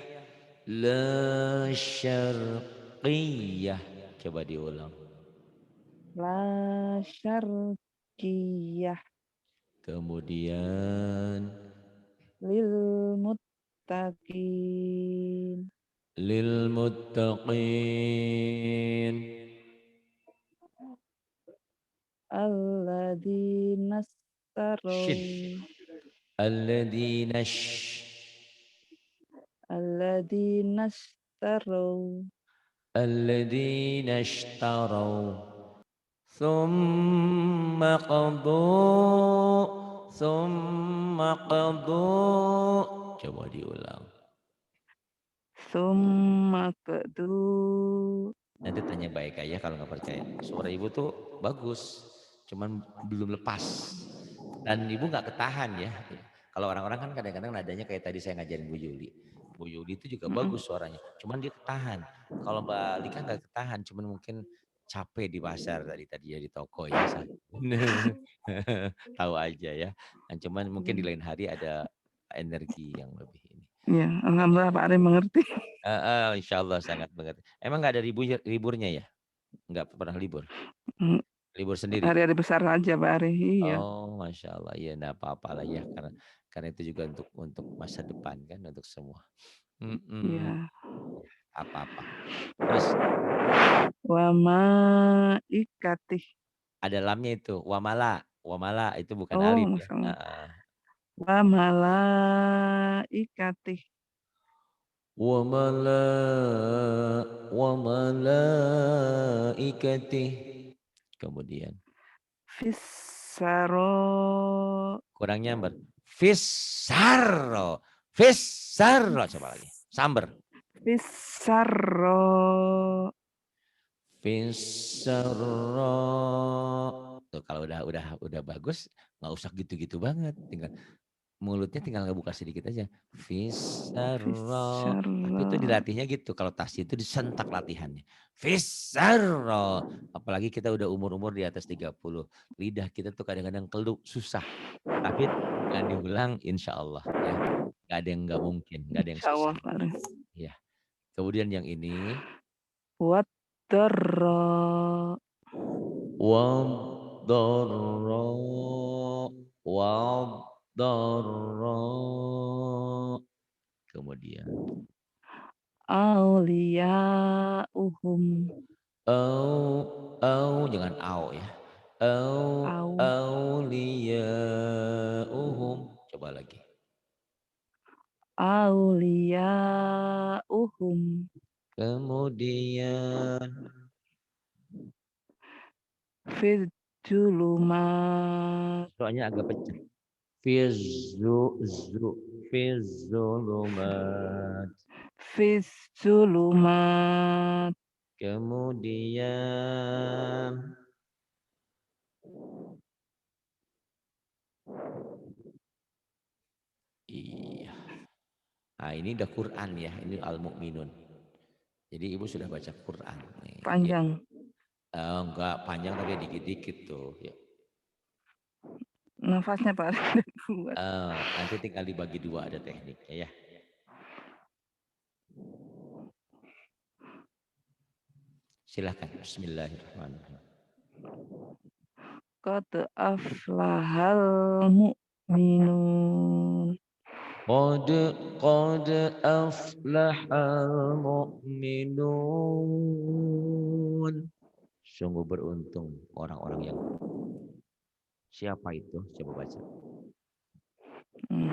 [SPEAKER 1] La syarqiyah. Coba diulang.
[SPEAKER 2] Lasar kiyah.
[SPEAKER 1] Kemudian
[SPEAKER 2] Lil muttaqin.
[SPEAKER 1] lil muttaqin.
[SPEAKER 2] Alladzina
[SPEAKER 1] Shin.
[SPEAKER 2] starau.
[SPEAKER 1] Alladzina
[SPEAKER 2] Alladzina starau.
[SPEAKER 1] alladzina ishtarau. Thumma qadu. Thumma qadu. Coba diulang.
[SPEAKER 2] Summa kedu.
[SPEAKER 1] Nanti tanya baik aja kalau nggak percaya. Suara ibu tuh bagus, cuman belum lepas. Dan ibu nggak ketahan ya. Kalau orang-orang kan kadang-kadang nadanya kayak tadi saya ngajarin Bu Yuli. Bu Yuli itu juga
[SPEAKER 2] Mm-mm.
[SPEAKER 1] bagus suaranya, cuman dia ketahan. Kalau Mbak Lika nggak ketahan, cuman mungkin capek di pasar tadi ya di toko ya. Tahu aja ya. Dan cuman mungkin di lain hari ada energi yang lebih ini.
[SPEAKER 2] Ya, alhamdulillah Pak Ari mengerti.
[SPEAKER 1] Insya Allah sangat mengerti. Emang nggak ada liburnya ya? Nggak pernah libur?
[SPEAKER 2] Mm,
[SPEAKER 1] Libur sendiri?
[SPEAKER 2] Hari-hari besar aja Pak Ari. Iya,
[SPEAKER 1] Oh, Masya Allah. Ya, enggak apa-apa lah ya. Karena itu juga untuk masa depan kan, untuk semua. Mm-mm.
[SPEAKER 2] iya.
[SPEAKER 1] Apa-apa. Terus
[SPEAKER 2] Wama ikatih.
[SPEAKER 1] ada lamnya itu. Wamala. Wamala itu bukan
[SPEAKER 2] Oh,
[SPEAKER 1] alif ya.
[SPEAKER 2] Masya Allah. Wamala ikatih.
[SPEAKER 1] Wamala. Wamala ikatih. Kemudian.
[SPEAKER 2] Fissaro.
[SPEAKER 1] Kurangnya ber. Fissarro. Fissarro. Coba lagi. Samber.
[SPEAKER 2] Fissaro.
[SPEAKER 1] Fisra. Tuh kalau udah bagus, nggak usah gitu-gitu banget. Mulutnya tinggal ngebuka sedikit aja. Fisra. Tapi itu
[SPEAKER 2] Fissaro.
[SPEAKER 1] dilatihnya gitu. Kalau tasya itu disentak latihannya. Fisra. Apalagi kita udah umur-umur di atas 30. Lidah kita tuh kadang-kadang keluh, susah. Tapi dengan diulang insya Allah ya. Gak ada yang nggak mungkin, gak ada yang
[SPEAKER 2] Insya
[SPEAKER 1] susah.
[SPEAKER 2] Allah Pak Ari.
[SPEAKER 1] Ya. Kemudian yang ini.
[SPEAKER 2] Wadarra.
[SPEAKER 1] Wadharra. Wadharra. Kemudian.
[SPEAKER 2] Awliya'uhum.
[SPEAKER 1] Jangan au ya.
[SPEAKER 2] Au.
[SPEAKER 1] Auliyauhum. Coba lagi.
[SPEAKER 2] Awliya'uhum.
[SPEAKER 1] Kemudian.
[SPEAKER 2] Fil julumat.
[SPEAKER 1] Soalnya agak pecah. Fizulumat.
[SPEAKER 2] Fis julumat.
[SPEAKER 1] Kemudian. Iya. Nah ini udah Quran ya. Ini Al-Mu'minun. Jadi ibu sudah baca Quran. Nih, ya.
[SPEAKER 2] Panjang.
[SPEAKER 1] Enggak panjang tapi dikit-dikit tuh. Ya.
[SPEAKER 2] Nafasnya Pak Ari kuat.
[SPEAKER 1] Nanti tinggal dibagi dua ada tekniknya ya. Silahkan. Bismillahirrahmanirrahim.
[SPEAKER 2] Qad aflahal mu'minun.
[SPEAKER 1] Qad qad aflahal mu'minun. Sungguh beruntung orang-orang yang siapa itu? Coba baca.
[SPEAKER 2] Hmm.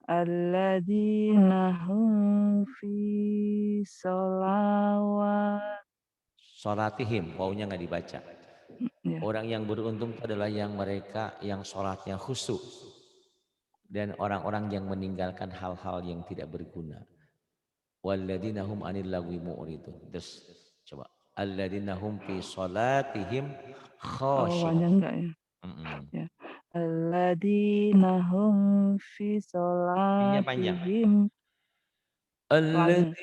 [SPEAKER 2] Alladzina hum fi sholawat.
[SPEAKER 1] Sholatihim, wawunya nggak dibaca.
[SPEAKER 2] Ya.
[SPEAKER 1] Orang yang beruntung itu adalah yang mereka yang sholatnya khusyuk. Dan orang-orang yang meninggalkan hal-hal yang tidak berguna. Walladzina hum 'anil lagwi mu'ridun. Terus coba. Alladzina hum fi sholatihim
[SPEAKER 2] Oh,
[SPEAKER 1] khashi'un.
[SPEAKER 2] panjang enggak ya? Ya. Alladzina hum fi
[SPEAKER 1] Ini panjang.
[SPEAKER 2] sholatihim. Pelan.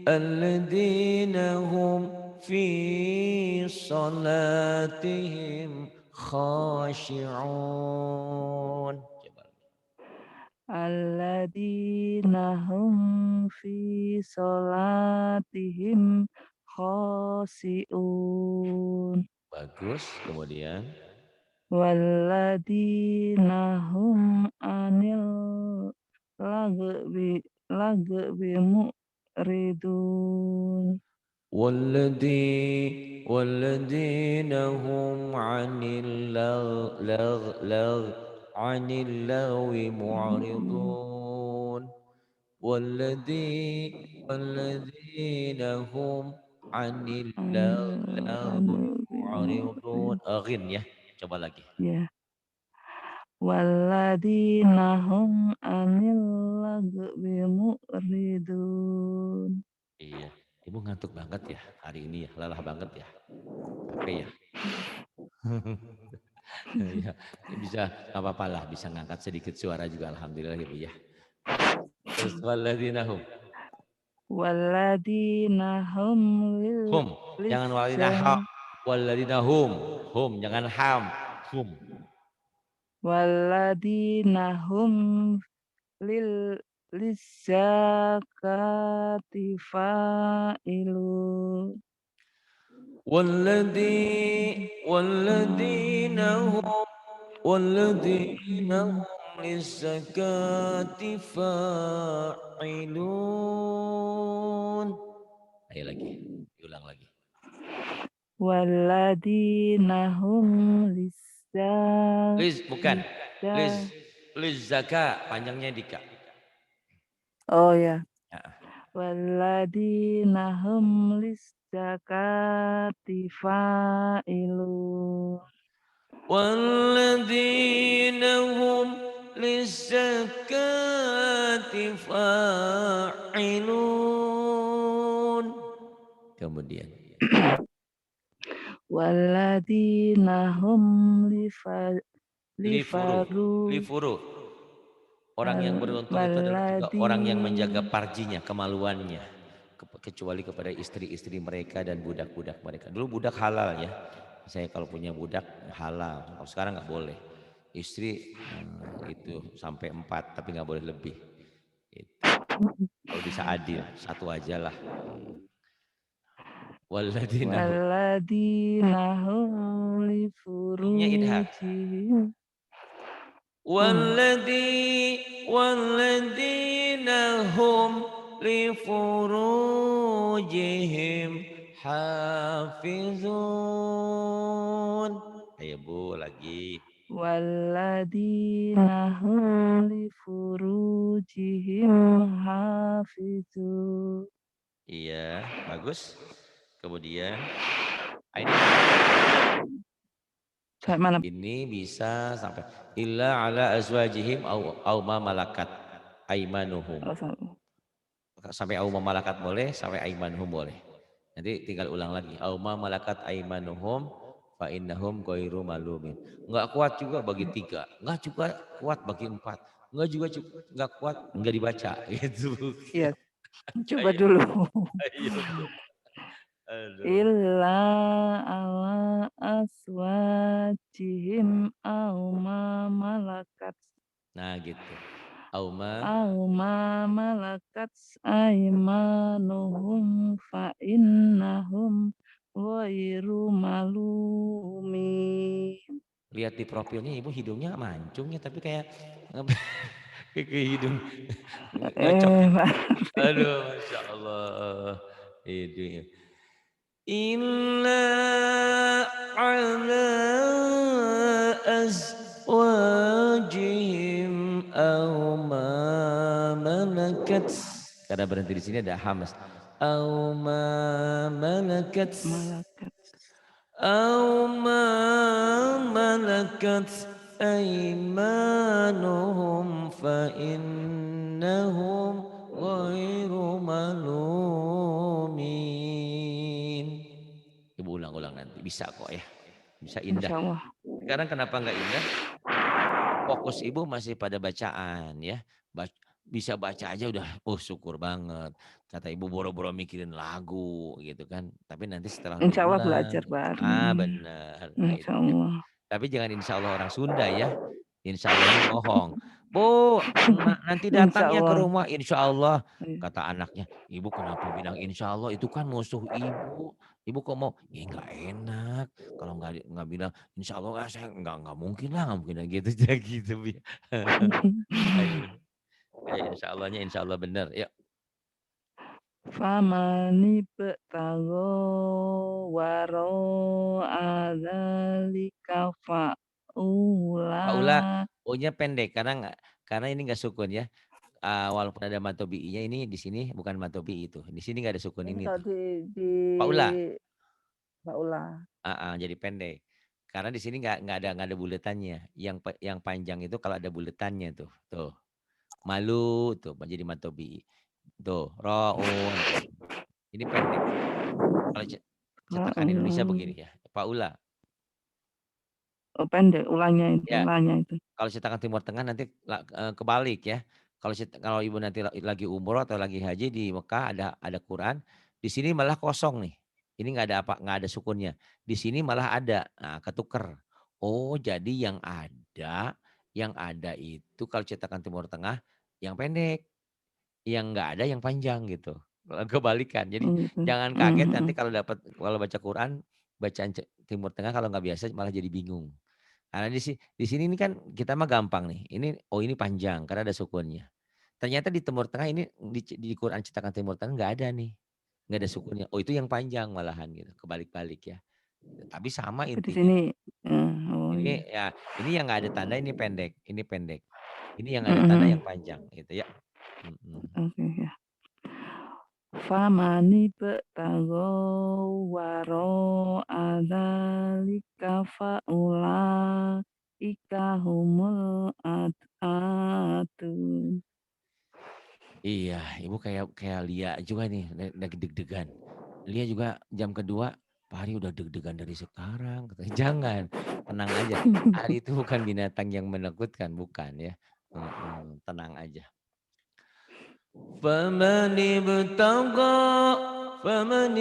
[SPEAKER 1] Alladzina hum fi sholatihim khashi'un. Coba.
[SPEAKER 2] Alladzina hum fi sholatihim khosi'un.
[SPEAKER 1] Bagus. Kemudian.
[SPEAKER 2] Walladzina hum anil lagwi mu'ridun.
[SPEAKER 1] والذين هم عن اللغو معرضون والذين هم عن اللغو
[SPEAKER 2] Lagwi
[SPEAKER 1] معرضون
[SPEAKER 2] mu'ridun.
[SPEAKER 1] أغن ya coba lagi.
[SPEAKER 2] Ya. Walladzina hum anil lagwi mu'ridun.
[SPEAKER 1] Iya, ibu ngantuk banget ya hari ini ya, lelah banget ya, capek ya. Ya, bisa nggak apa-apa lah, bisa ngangkat sedikit suara juga alhamdulillah ibu ya. Terus walladzina hum.
[SPEAKER 2] Walladzina hum
[SPEAKER 1] Hum, jangan
[SPEAKER 2] lisa
[SPEAKER 1] walladzina ha, walladzina hum, jangan ham, hum.
[SPEAKER 2] Walladzina hum lil lizakati fa'ilun.
[SPEAKER 1] والذين هم للزكاة فاعلون. Ayo lagi, diulang lagi.
[SPEAKER 2] Walladzina hum
[SPEAKER 1] Liz, bukan. Liz,
[SPEAKER 2] lizakati.
[SPEAKER 1] Liz zaka, panjangnya dika.
[SPEAKER 2] Oh ya.
[SPEAKER 1] Ya.
[SPEAKER 2] Walladzina hum lizakati fa'ilun.
[SPEAKER 1] والذين هم للزكاة فاعلون. Kemudian.
[SPEAKER 2] Walladzina hum
[SPEAKER 1] Lifuru,
[SPEAKER 2] lifaru
[SPEAKER 1] lifuru. Orang yang beruntung itu adalah juga orang yang menjaga
[SPEAKER 2] walladzi.
[SPEAKER 1] parjinya, kemaluannya. Kecuali kepada istri-istri mereka dan budak-budak mereka. Dulu budak halal ya. Saya kalau punya budak halal. Kalau sekarang nggak boleh. Istri itu sampai 4 tapi nggak boleh lebih. Itu. Kalau bisa adil, satu aja lah.
[SPEAKER 2] Walladzina hum li
[SPEAKER 1] Humnya idhar.
[SPEAKER 2] furujihim.
[SPEAKER 1] والذين هم لفروجهم حافظون. Ayo Bu lagi.
[SPEAKER 2] Walladzina hum li furujihim hafizun.
[SPEAKER 1] Iya, bagus. Kemudian ini bisa sampai illa ala azwajihim au ma malakat aimanuhum. Sampai au ma malakat boleh, sampai aimanuhum boleh. Nanti tinggal ulang lagi. Au ma malakat aimanuhum fa innahum ghairu malumin. Enggak kuat juga bagi 3, enggak juga kuat bagi 4, enggak juga enggak kuat enggak dibaca gitu.
[SPEAKER 2] Iya, coba
[SPEAKER 1] Ayo,
[SPEAKER 2] dulu.
[SPEAKER 1] ayo Bu. Aduh.
[SPEAKER 2] Illa ala aswajihim au ma malakat
[SPEAKER 1] Nah gitu. Auma
[SPEAKER 2] aimanuhum fa innahum ghairu malumin.
[SPEAKER 1] Lihat di profilnya Ibu hidungnya mancung ya, tapi kayak kayak hidung ngocok.
[SPEAKER 2] Maaf.
[SPEAKER 1] Aduh, Masya Allah. Ini. Inna ala azwajihim aw ma malakat. Karena berhenti di sini ada hamas. Aw ma malakat.
[SPEAKER 2] Malakat.
[SPEAKER 1] أو ما ملكت أيمانهم فإنهم غير ملومين. Ibu ulang-ulang nanti, bisa kok ya, bisa indah.
[SPEAKER 2] Insya Allah.
[SPEAKER 1] Sekarang kenapa nggak indah? Fokus Ibu masih pada bacaan ya, bisa baca aja udah, oh syukur banget. Kata Ibu boro-boro mikirin lagu gitu kan, tapi nanti setelah
[SPEAKER 2] Insya Allah
[SPEAKER 1] diulang,
[SPEAKER 2] belajar bareng.
[SPEAKER 1] bener, nah
[SPEAKER 2] Insya
[SPEAKER 1] itu dia.
[SPEAKER 2] Allah.
[SPEAKER 1] Tapi jangan insya Allah orang Sunda ya. Insya Allahnya bohong. Bu, nanti datang
[SPEAKER 2] Insya
[SPEAKER 1] ya ke
[SPEAKER 2] Allah.
[SPEAKER 1] rumah. Insya Allah.
[SPEAKER 2] Iya.
[SPEAKER 1] Kata anaknya, ibu kenapa bilang insya Allah? Itu kan musuh ibu. Ibu kok mau? Ya nggak enak. Kalau nggak bilang insya Allah, saya nggak mungkin lah, nggak mungkin gitu gitu. Ayo, kayak insya Allah bener. Ya,
[SPEAKER 2] Famani betago waro adalika faula.
[SPEAKER 1] Pak Ula, O-nya pendek karena ini nggak sukun ya. Walaupun ada matobi'inya ini di sini bukan matobi itu. Di sini nggak ada sukun
[SPEAKER 2] Ini
[SPEAKER 1] ini
[SPEAKER 2] kalau
[SPEAKER 1] tuh.
[SPEAKER 2] di
[SPEAKER 1] Pak Ula.
[SPEAKER 2] faula.
[SPEAKER 1] Jadi pendek. Karena di sini nggak ada buletannya. Yang panjang itu kalau ada buletannya tuh, tuh. Malu tuh jadi matobi. Tuh, roun tuh. Ini pendek. Kalau cetakan Indonesia begini ya. Paula.
[SPEAKER 2] Oh, pendek ulangnya itu,
[SPEAKER 1] Ya,
[SPEAKER 2] ulangnya itu.
[SPEAKER 1] kalau cetakan Timur Tengah nanti kebalik ya. Kalau ibu nanti lagi umroh atau lagi haji di Mekah ada Quran, di sini malah kosong nih. Ini nggak ada sukunnya. Di sini malah ada, nah, ketuker. Oh jadi yang ada itu kalau cetakan Timur Tengah yang pendek, yang nggak ada yang panjang gitu. Kebalikan. Jadi
[SPEAKER 2] Oh, gitu.
[SPEAKER 1] jangan kaget nanti kalau baca Quran bacaan Timur Tengah kalau nggak biasa malah jadi bingung. Karena di sini ini kan kita mah gampang nih. Ini panjang karena ada sukunnya. Ternyata di Timur Tengah ini di Quran cetakan Timur Tengah nggak ada nih. Nggak ada sukunnya. Oh itu yang panjang malahan gitu. Kebalik-balik ya. Tapi sama
[SPEAKER 2] Oh, di
[SPEAKER 1] intinya.
[SPEAKER 2] sini. Oh
[SPEAKER 1] Ini
[SPEAKER 2] iya.
[SPEAKER 1] ya ini yang nggak ada tanda ini pendek. Ini pendek. Ini yang ada tanda
[SPEAKER 2] Mhm.
[SPEAKER 1] yang panjang gitu ya.
[SPEAKER 2] Oke ya. Famani betago waro adalika faula ika humul adun.
[SPEAKER 1] Iya, ibu kayak kayak Lia juga nih lagi deg-degan. Lia juga jam kedua, Pak Hari udah deg-degan dari sekarang. Katanya, jangan, tenang aja. Hari itu bukan binatang yang menakutkan, bukan ya. Tenang aja. فمن ابتغى فمن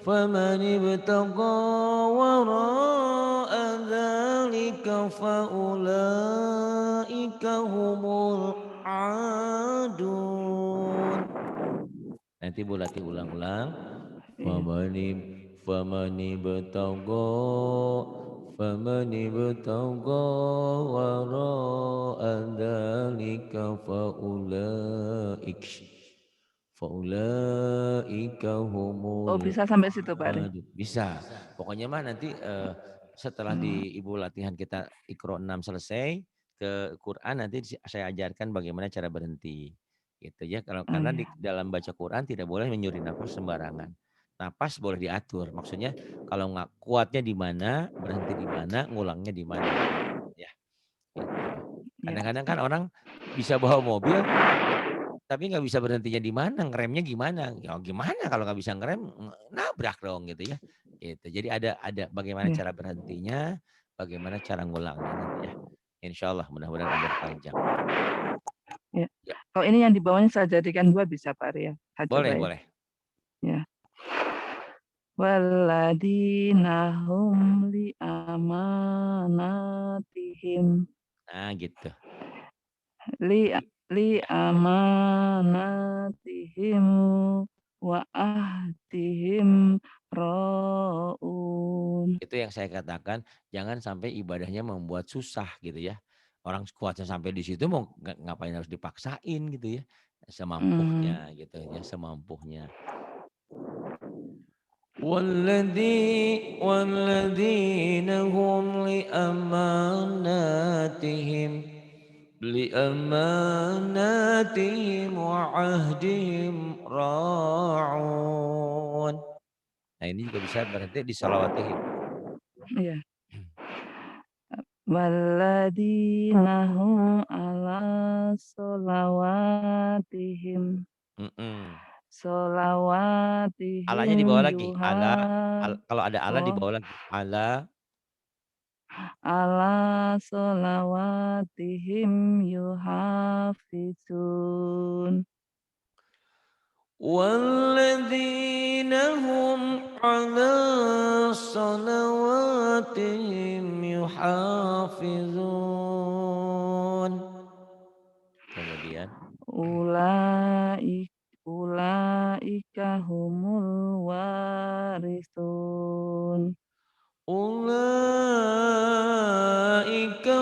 [SPEAKER 1] فمن ابتغى وراء ذلك فأولئك هم العادون. Nanti Bu latih ulang-ulang.
[SPEAKER 2] Iya.
[SPEAKER 1] Famani betonggo wara dzalika faulaika
[SPEAKER 2] Oh
[SPEAKER 1] humul
[SPEAKER 2] bisa sampai situ Pak Ari?
[SPEAKER 1] bisa. Pokoknya mah nanti setelah
[SPEAKER 2] Oh,
[SPEAKER 1] di Ibu latihan kita Iqra 6 selesai ke Quran nanti saya ajarkan bagaimana cara berhenti. Gitu ya.
[SPEAKER 2] oh
[SPEAKER 1] Karena
[SPEAKER 2] iya.
[SPEAKER 1] di dalam baca Quran tidak boleh menyuri nafas sembarangan. Napas boleh diatur. Maksudnya kalau nggak kuatnya di mana, berhenti di mana, ngulangnya di mana. Ya, gitu.
[SPEAKER 2] Iya.
[SPEAKER 1] Kadang-kadang kan orang bisa bawa mobil tapi nggak bisa berhentinya di mana, ngeremnya gimana? Ya gimana kalau nggak bisa ngerem, nabrak dong gitu ya. Gitu. Jadi ada bagaimana
[SPEAKER 2] Iya.
[SPEAKER 1] cara berhentinya, bagaimana cara ngulangnya nanti ya. Insya Allah mudah-mudahan umur panjang.
[SPEAKER 2] Iya.
[SPEAKER 1] Ya,
[SPEAKER 2] Kalau ini yang di bawahnya saya jadikan 2 bisa Pak Ari ya? Saya coba
[SPEAKER 1] boleh
[SPEAKER 2] ya?
[SPEAKER 1] boleh.
[SPEAKER 2] Ya. Waladina hum li amanatihim
[SPEAKER 1] Nah gitu.
[SPEAKER 2] li li amanatihim wa ahdihim raun.
[SPEAKER 1] Itu yang saya katakan, jangan sampai ibadahnya membuat susah gitu ya. Orang kuatnya sampai di situ mau ngapain harus dipaksain gitu ya. Semampunya gitu ya, semampunya. والذين هم لأماناتهم وعهدهم راعون. Nah ini juga bisa berarti disalawatihim.
[SPEAKER 2] Iya. Walladzina hum ala sholawatihim
[SPEAKER 1] Alanya di bawah lagi. Kalau ada ala di
[SPEAKER 2] oh,
[SPEAKER 1] bawah lagi. Ala
[SPEAKER 2] ala sholawatihim yuhafizun.
[SPEAKER 1] والذين هم على صلواتهم يحافظون. Kemudian
[SPEAKER 2] Ulaika humul warisun.
[SPEAKER 1] ulaika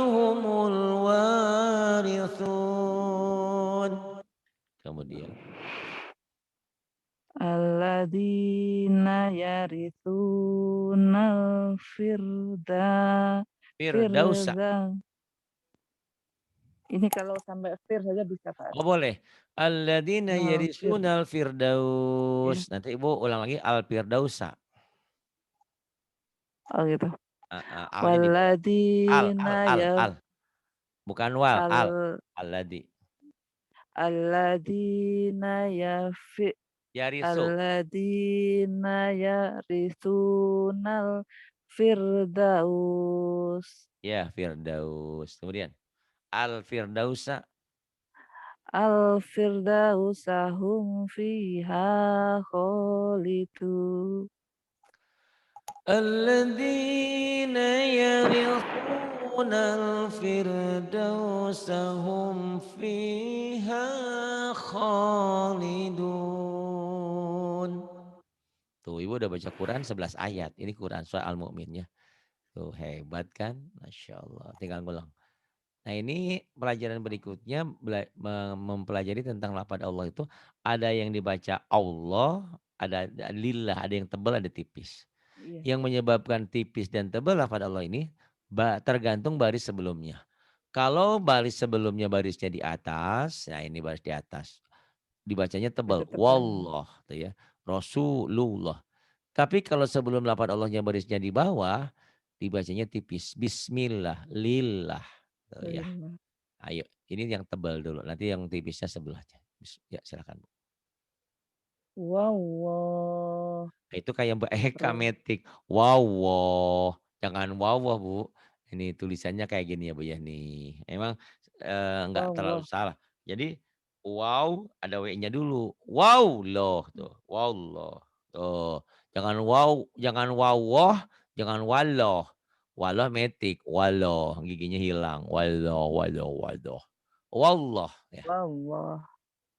[SPEAKER 1] humul warithun. Kemudian
[SPEAKER 2] Alladzina yarithunal
[SPEAKER 1] Firdausa.
[SPEAKER 2] firda. Ini kalau sampai fir saja bisa Pak.
[SPEAKER 1] Oh boleh. Alladzina
[SPEAKER 2] Nal fir.
[SPEAKER 1] yarisunal
[SPEAKER 2] Ya.
[SPEAKER 1] firdaus. Nanti Ibu ulang lagi al firdausa.
[SPEAKER 2] Oh gitu.
[SPEAKER 1] Alnya di bawah.
[SPEAKER 2] Walladzina ya
[SPEAKER 1] Bukan wal, al.
[SPEAKER 2] al
[SPEAKER 1] Alladzi.
[SPEAKER 2] alladzina yafi
[SPEAKER 1] Yarisu.
[SPEAKER 2] alladzina yarithunal firdaus.
[SPEAKER 1] Ya, firdaus. Kemudian al firdausa.
[SPEAKER 2] Al firdausahum fiha kholidu.
[SPEAKER 1] Alladzina yarithunal firdausa hum fiha khalidun. Tuh, Ibu udah baca Quran 11 ayat. Ini Quran surah Al-Mu'min ya. Tuh, hebat kan? Masya Allah. Tinggal ngulang. Nah ini pelajaran berikutnya mempelajari tentang lafaz Allah itu ada yang dibaca Allah, ada lillah, ada yang tebal, ada tipis.
[SPEAKER 2] Iya.
[SPEAKER 1] Yang menyebabkan tipis dan tebal lafaz Allah ini tergantung baris sebelumnya. Kalau baris sebelumnya barisnya di atas, nah ini baris di atas. Dibacanya tebal,
[SPEAKER 2] Tetap
[SPEAKER 1] wallah tuh ya. Rasulullah. Tapi kalau sebelum lafaz Allahnya barisnya di bawah, dibacanya tipis. Bismillah, lillah. Tuh ya.
[SPEAKER 2] panjang.
[SPEAKER 1] Ayo, ini yang tebal dulu, nanti yang tipisnya sebelahnya. Ya silakan Bu.
[SPEAKER 2] Wow.
[SPEAKER 1] Nah, itu kayak Mbak Eka metik. Wow, wow. Jangan wow, wow Bu. Ini tulisannya kayak gini ya Bu ya nih. Emang enggak terlalu
[SPEAKER 2] Wow.
[SPEAKER 1] salah. Jadi wow ada W-nya dulu. Wow loh tuh. Wow loh. Tuh. Jangan wow, jangan wow, wow jangan waloh. Waloh metik, waloh giginya hilang. Waloh, waloh, waloh. Wallah ya.
[SPEAKER 2] Wow.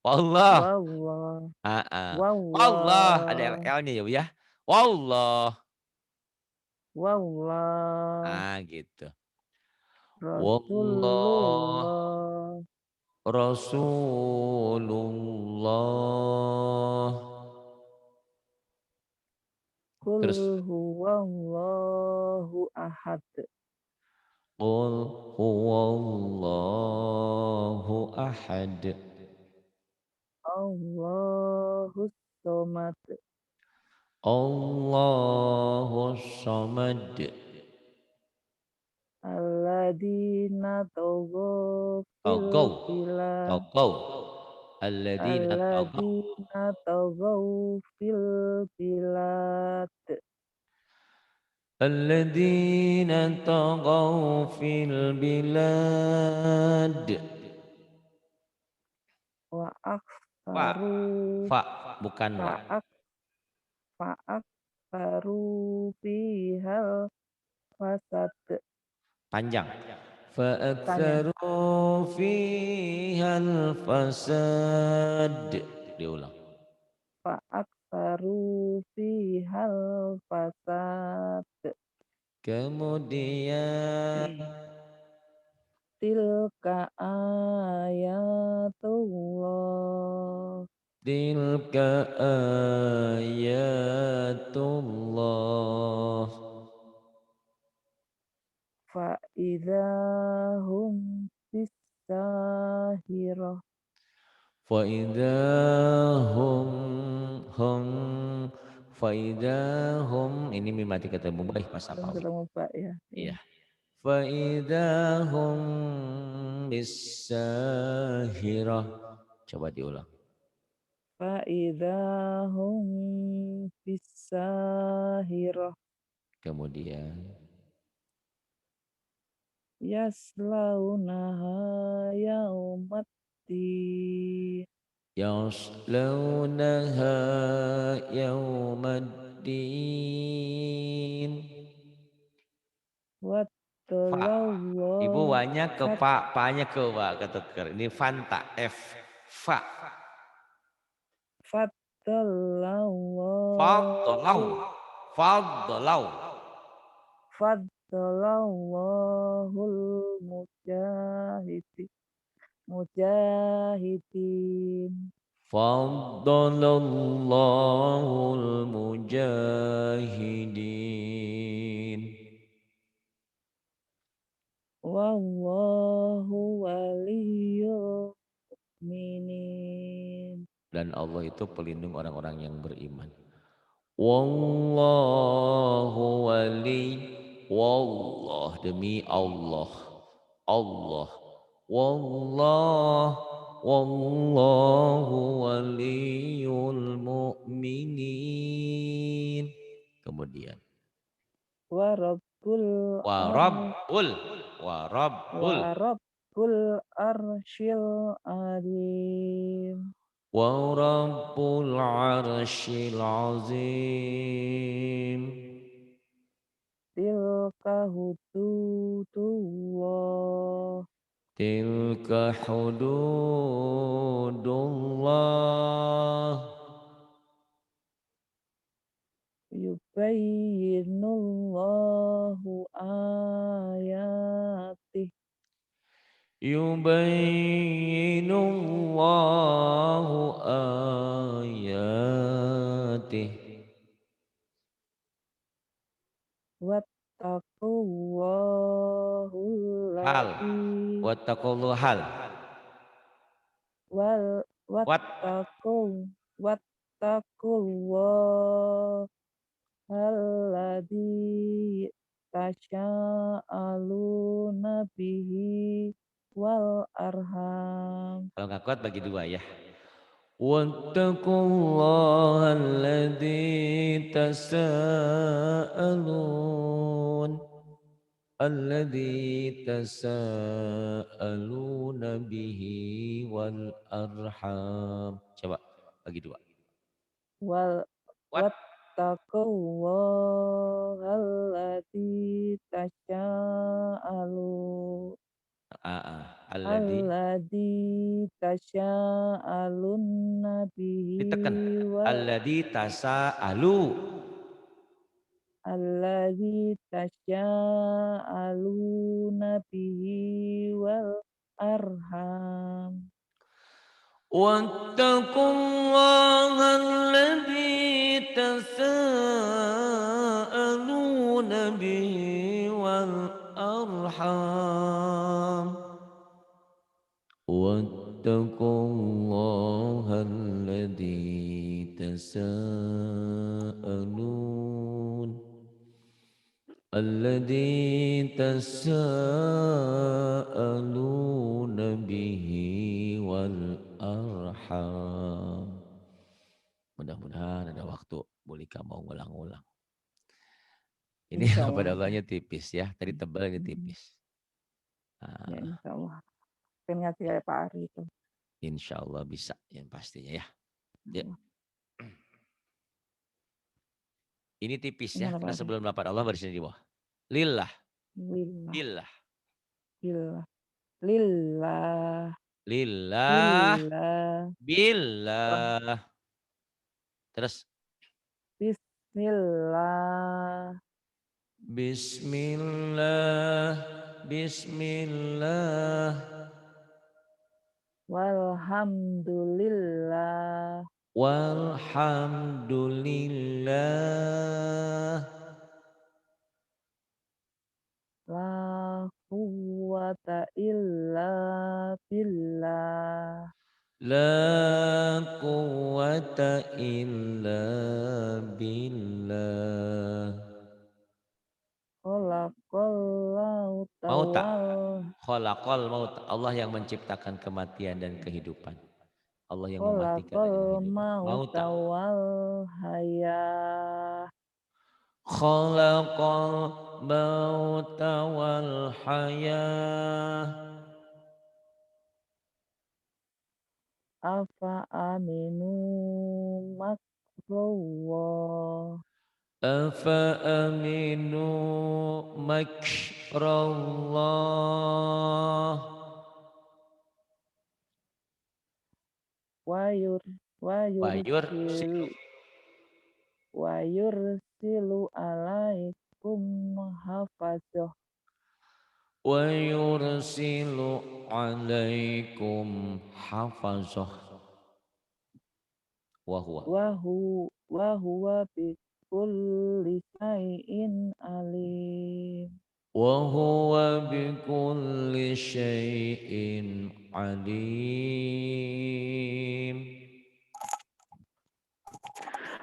[SPEAKER 1] Wallah.
[SPEAKER 2] Wow.
[SPEAKER 1] Heeh. Wallah ada
[SPEAKER 2] Wow.
[SPEAKER 1] L-nya ya Bu ya. Wallah.
[SPEAKER 2] Wow.
[SPEAKER 1] Gitu. Wallah
[SPEAKER 2] Rasulullah.
[SPEAKER 1] Rasulullah.
[SPEAKER 2] Qul
[SPEAKER 1] Terus
[SPEAKER 2] huwallahu ahad.
[SPEAKER 1] Qul huwallahu ahad.
[SPEAKER 2] Allahus somad.
[SPEAKER 1] Allahus samad.
[SPEAKER 2] Alladzina taghaw fil
[SPEAKER 1] Tagaw.
[SPEAKER 2] bilad.
[SPEAKER 1] Tagaw. Alladzina tagaw.
[SPEAKER 2] Alladzina taghaw fil bilad.
[SPEAKER 1] Alladzina tagaw fil bilad.
[SPEAKER 2] Wa
[SPEAKER 1] Fa.
[SPEAKER 2] aksaru
[SPEAKER 1] Fa. Bukan wa.
[SPEAKER 2] fa'ak fa'aksaru bihal fasad.
[SPEAKER 1] Panjang.
[SPEAKER 2] Tanya.
[SPEAKER 1] Fa'aktsaru fihal fasad. Diulang.
[SPEAKER 2] fa'aksaru fihal fasad.
[SPEAKER 1] Kemudian
[SPEAKER 2] Tilka ayatullah.
[SPEAKER 1] tilka ayatullah.
[SPEAKER 2] Fa'idahum bisahirah.
[SPEAKER 1] Faidahum hum faidahum ini mim mati ketemu baik pas apa?
[SPEAKER 2] Belum ketemu Pak ya.
[SPEAKER 1] Iya.
[SPEAKER 2] Iya.
[SPEAKER 1] Faidahum bisahirah. Coba diulang.
[SPEAKER 2] Fa'idahum bisahirah.
[SPEAKER 1] Kemudian
[SPEAKER 2] Yaslaunaha yaumaddin.
[SPEAKER 1] yaslaunaha yaumaddin. Fa. Ibu
[SPEAKER 2] Wattalawah
[SPEAKER 1] wanya ke
[SPEAKER 2] kat
[SPEAKER 1] pa, pa-nya ke wa ketuker. Ini fanta F. Fa. Faddalau.
[SPEAKER 2] faddallahu
[SPEAKER 1] Faddalau.
[SPEAKER 2] faddalawahul mujahidin.
[SPEAKER 1] Faddalallahul mujahidin.
[SPEAKER 2] Wallahu waliyyul mu'minin.
[SPEAKER 1] Dan Allah itu pelindung orang-orang yang beriman. Wallahu wali. Wallah demi Allah. Allah. Wallah. Wallahu waliyul mu'minin. Kemudian.
[SPEAKER 2] Wa rabbul
[SPEAKER 1] Wa
[SPEAKER 2] ar
[SPEAKER 1] rabbul. Wa rabbul.
[SPEAKER 2] wa rabbul arsyil alim.
[SPEAKER 1] Wa rabbul arsyil azim.
[SPEAKER 2] Tilka hududullah.
[SPEAKER 1] Tilka hududullah.
[SPEAKER 2] Yubayyinullahu ayatih.
[SPEAKER 1] Yubayyinullahu ayatih.
[SPEAKER 2] Wattaqullahul
[SPEAKER 1] Hal.
[SPEAKER 2] ladzi
[SPEAKER 1] Wattaqullu hal.
[SPEAKER 2] wal
[SPEAKER 1] Wat.
[SPEAKER 2] wattaqu wattaqullahal ladzi tasya'aluna bihi wal arham.
[SPEAKER 1] Kalau nggak kuat bagi dua ya. Wattaqullaha alladzi tasaaluna bihi wal arham. Coba bagi dua.
[SPEAKER 2] Wal
[SPEAKER 1] Wat.
[SPEAKER 2] wattaqullahal ladzi tasya'alu
[SPEAKER 1] Alladzi
[SPEAKER 2] alladzi tasya'alunna
[SPEAKER 1] ditekan.
[SPEAKER 2] bihi wal
[SPEAKER 1] Alladzi tasaalu.
[SPEAKER 2] alladzi tasya'aluna bihi wal arham.
[SPEAKER 1] واتقوا الله الذي تساءلون به والأرحام واتقوا الله الذي تساءلون به والأرحام. Mudah-mudahan ada waktu Bolika mau ngulang-ngulang. Ini
[SPEAKER 2] Insya
[SPEAKER 1] pada
[SPEAKER 2] Allah.
[SPEAKER 1] Allahnya tipis ya. Tadi tebal ini tipis.
[SPEAKER 2] Ya insya Allah. Pengen ngasih kayak Pak Ari itu.
[SPEAKER 1] Insya Allah bisa yang pastinya ya. Ya. Ini tipis ya.
[SPEAKER 2] Gimana Pak
[SPEAKER 1] Karena
[SPEAKER 2] Ari?
[SPEAKER 1] sebelum dapat Allah baris di bawah. Lillah.
[SPEAKER 2] Lillah.
[SPEAKER 1] Lillah.
[SPEAKER 2] Lillah. Lillah.
[SPEAKER 1] Lillah.
[SPEAKER 2] Lillah.
[SPEAKER 1] Billah. Terus
[SPEAKER 2] Bismillah.
[SPEAKER 1] Bismillah. Bismillah.
[SPEAKER 2] Walhamdulillah.
[SPEAKER 1] Walhamdulillah.
[SPEAKER 2] La quwwata illa billah.
[SPEAKER 1] La quwwata illa billah.
[SPEAKER 2] Khalaqallahu
[SPEAKER 1] Mauta.
[SPEAKER 2] tawal.
[SPEAKER 1] Khalaqal maut. Allah yang menciptakan kematian dan kehidupan. Allah yang mematikan dan
[SPEAKER 2] Khalaqal
[SPEAKER 1] menghidupkan.
[SPEAKER 2] mauta
[SPEAKER 1] Mauta.
[SPEAKER 2] wal hayah.
[SPEAKER 1] Khalaqal mauta wal hayah.
[SPEAKER 2] Afa aminu makrullah.
[SPEAKER 1] Afa aminu makrallah.
[SPEAKER 2] Wayur
[SPEAKER 1] Wayursil.
[SPEAKER 2] wayursilu alaikum hafazah.
[SPEAKER 1] Wayursilu alaikum hafazah. Wahuwa.
[SPEAKER 2] Wahuwa bikulli syai'in alim.
[SPEAKER 1] Wahuwa bikulli syai'in alim.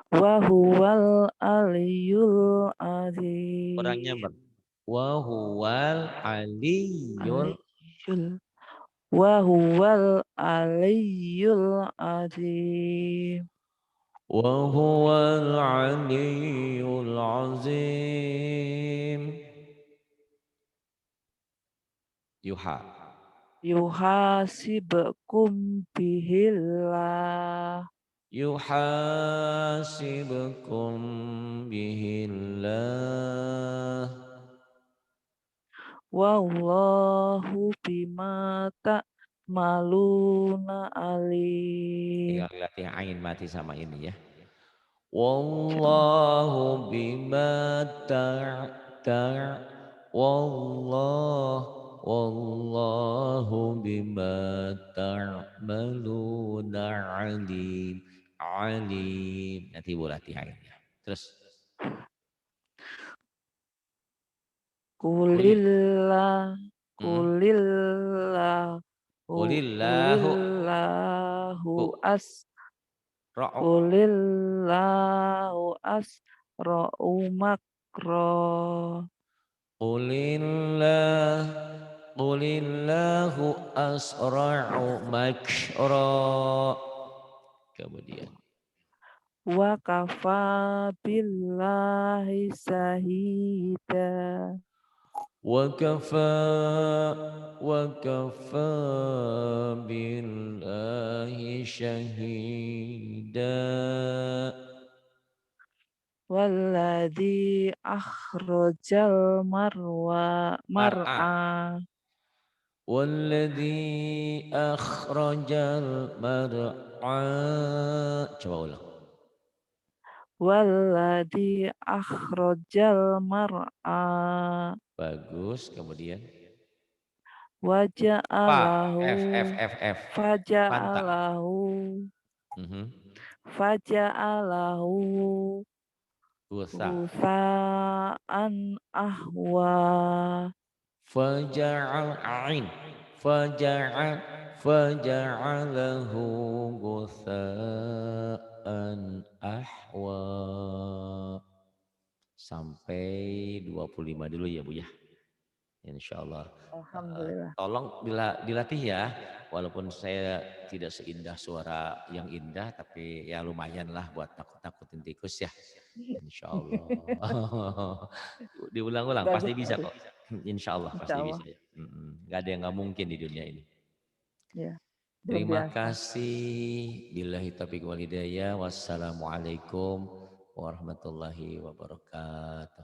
[SPEAKER 2] Wahuwal aliyul azim.
[SPEAKER 1] Orangnya wahuwal aliyul.
[SPEAKER 2] Wahuwal aliyul azim.
[SPEAKER 1] Wahuwal aliyul azim. Yuha.
[SPEAKER 2] Yuhasibkum bihillah.
[SPEAKER 1] Yuhasibkum bihillah.
[SPEAKER 2] Wallahu bima ta'maluna alim.
[SPEAKER 1] Tinggal latih ain mati sama ini ya. Wallahu bima wallahu bima ta'maluna alim. Alim. Nanti ibu latih ainnya. Terus.
[SPEAKER 2] Kulillah.
[SPEAKER 1] Hmm? Qulillahu
[SPEAKER 2] Kulillahu
[SPEAKER 1] ra'u.
[SPEAKER 2] Kulillahu asra'u makro.
[SPEAKER 1] Qulillahu asra'u makra. Kemudian
[SPEAKER 2] Wa kafa billahi sahida.
[SPEAKER 1] wa kafa billahi syahida.
[SPEAKER 2] Walladzi akhrajal
[SPEAKER 1] Mar'a.
[SPEAKER 2] mar'a.
[SPEAKER 1] Walladzi akhrajal mar'a. Coba ulang.
[SPEAKER 2] Walladzi akhrajal mar'a.
[SPEAKER 1] Bagus. Kemudian
[SPEAKER 2] Waja'alahu.
[SPEAKER 1] F. Fanta.
[SPEAKER 2] Faja'alahu
[SPEAKER 1] Gusa.
[SPEAKER 2] gusa'an ahwa.
[SPEAKER 1] Faja'al ain. Faja'alahu gusa'an ahwa. Sampai 25 dulu ya Bu ya. Insyaallah.
[SPEAKER 2] Alhamdulillah.
[SPEAKER 1] Tolong dilatih ya. Walaupun saya tidak seindah suara yang indah, tapi ya lumayan lah buat nakut-nakutin tikus ya. Insyaallah. Diulang-ulang pasti bisa kok. Insyaallah pasti bisa ya. Gak ada yang gak mungkin di dunia ini.
[SPEAKER 2] Ya,
[SPEAKER 1] Terima kasih. Billahi taufiq wal hidayah. Wassalamualaikum warahmatullahi wabarakatuh.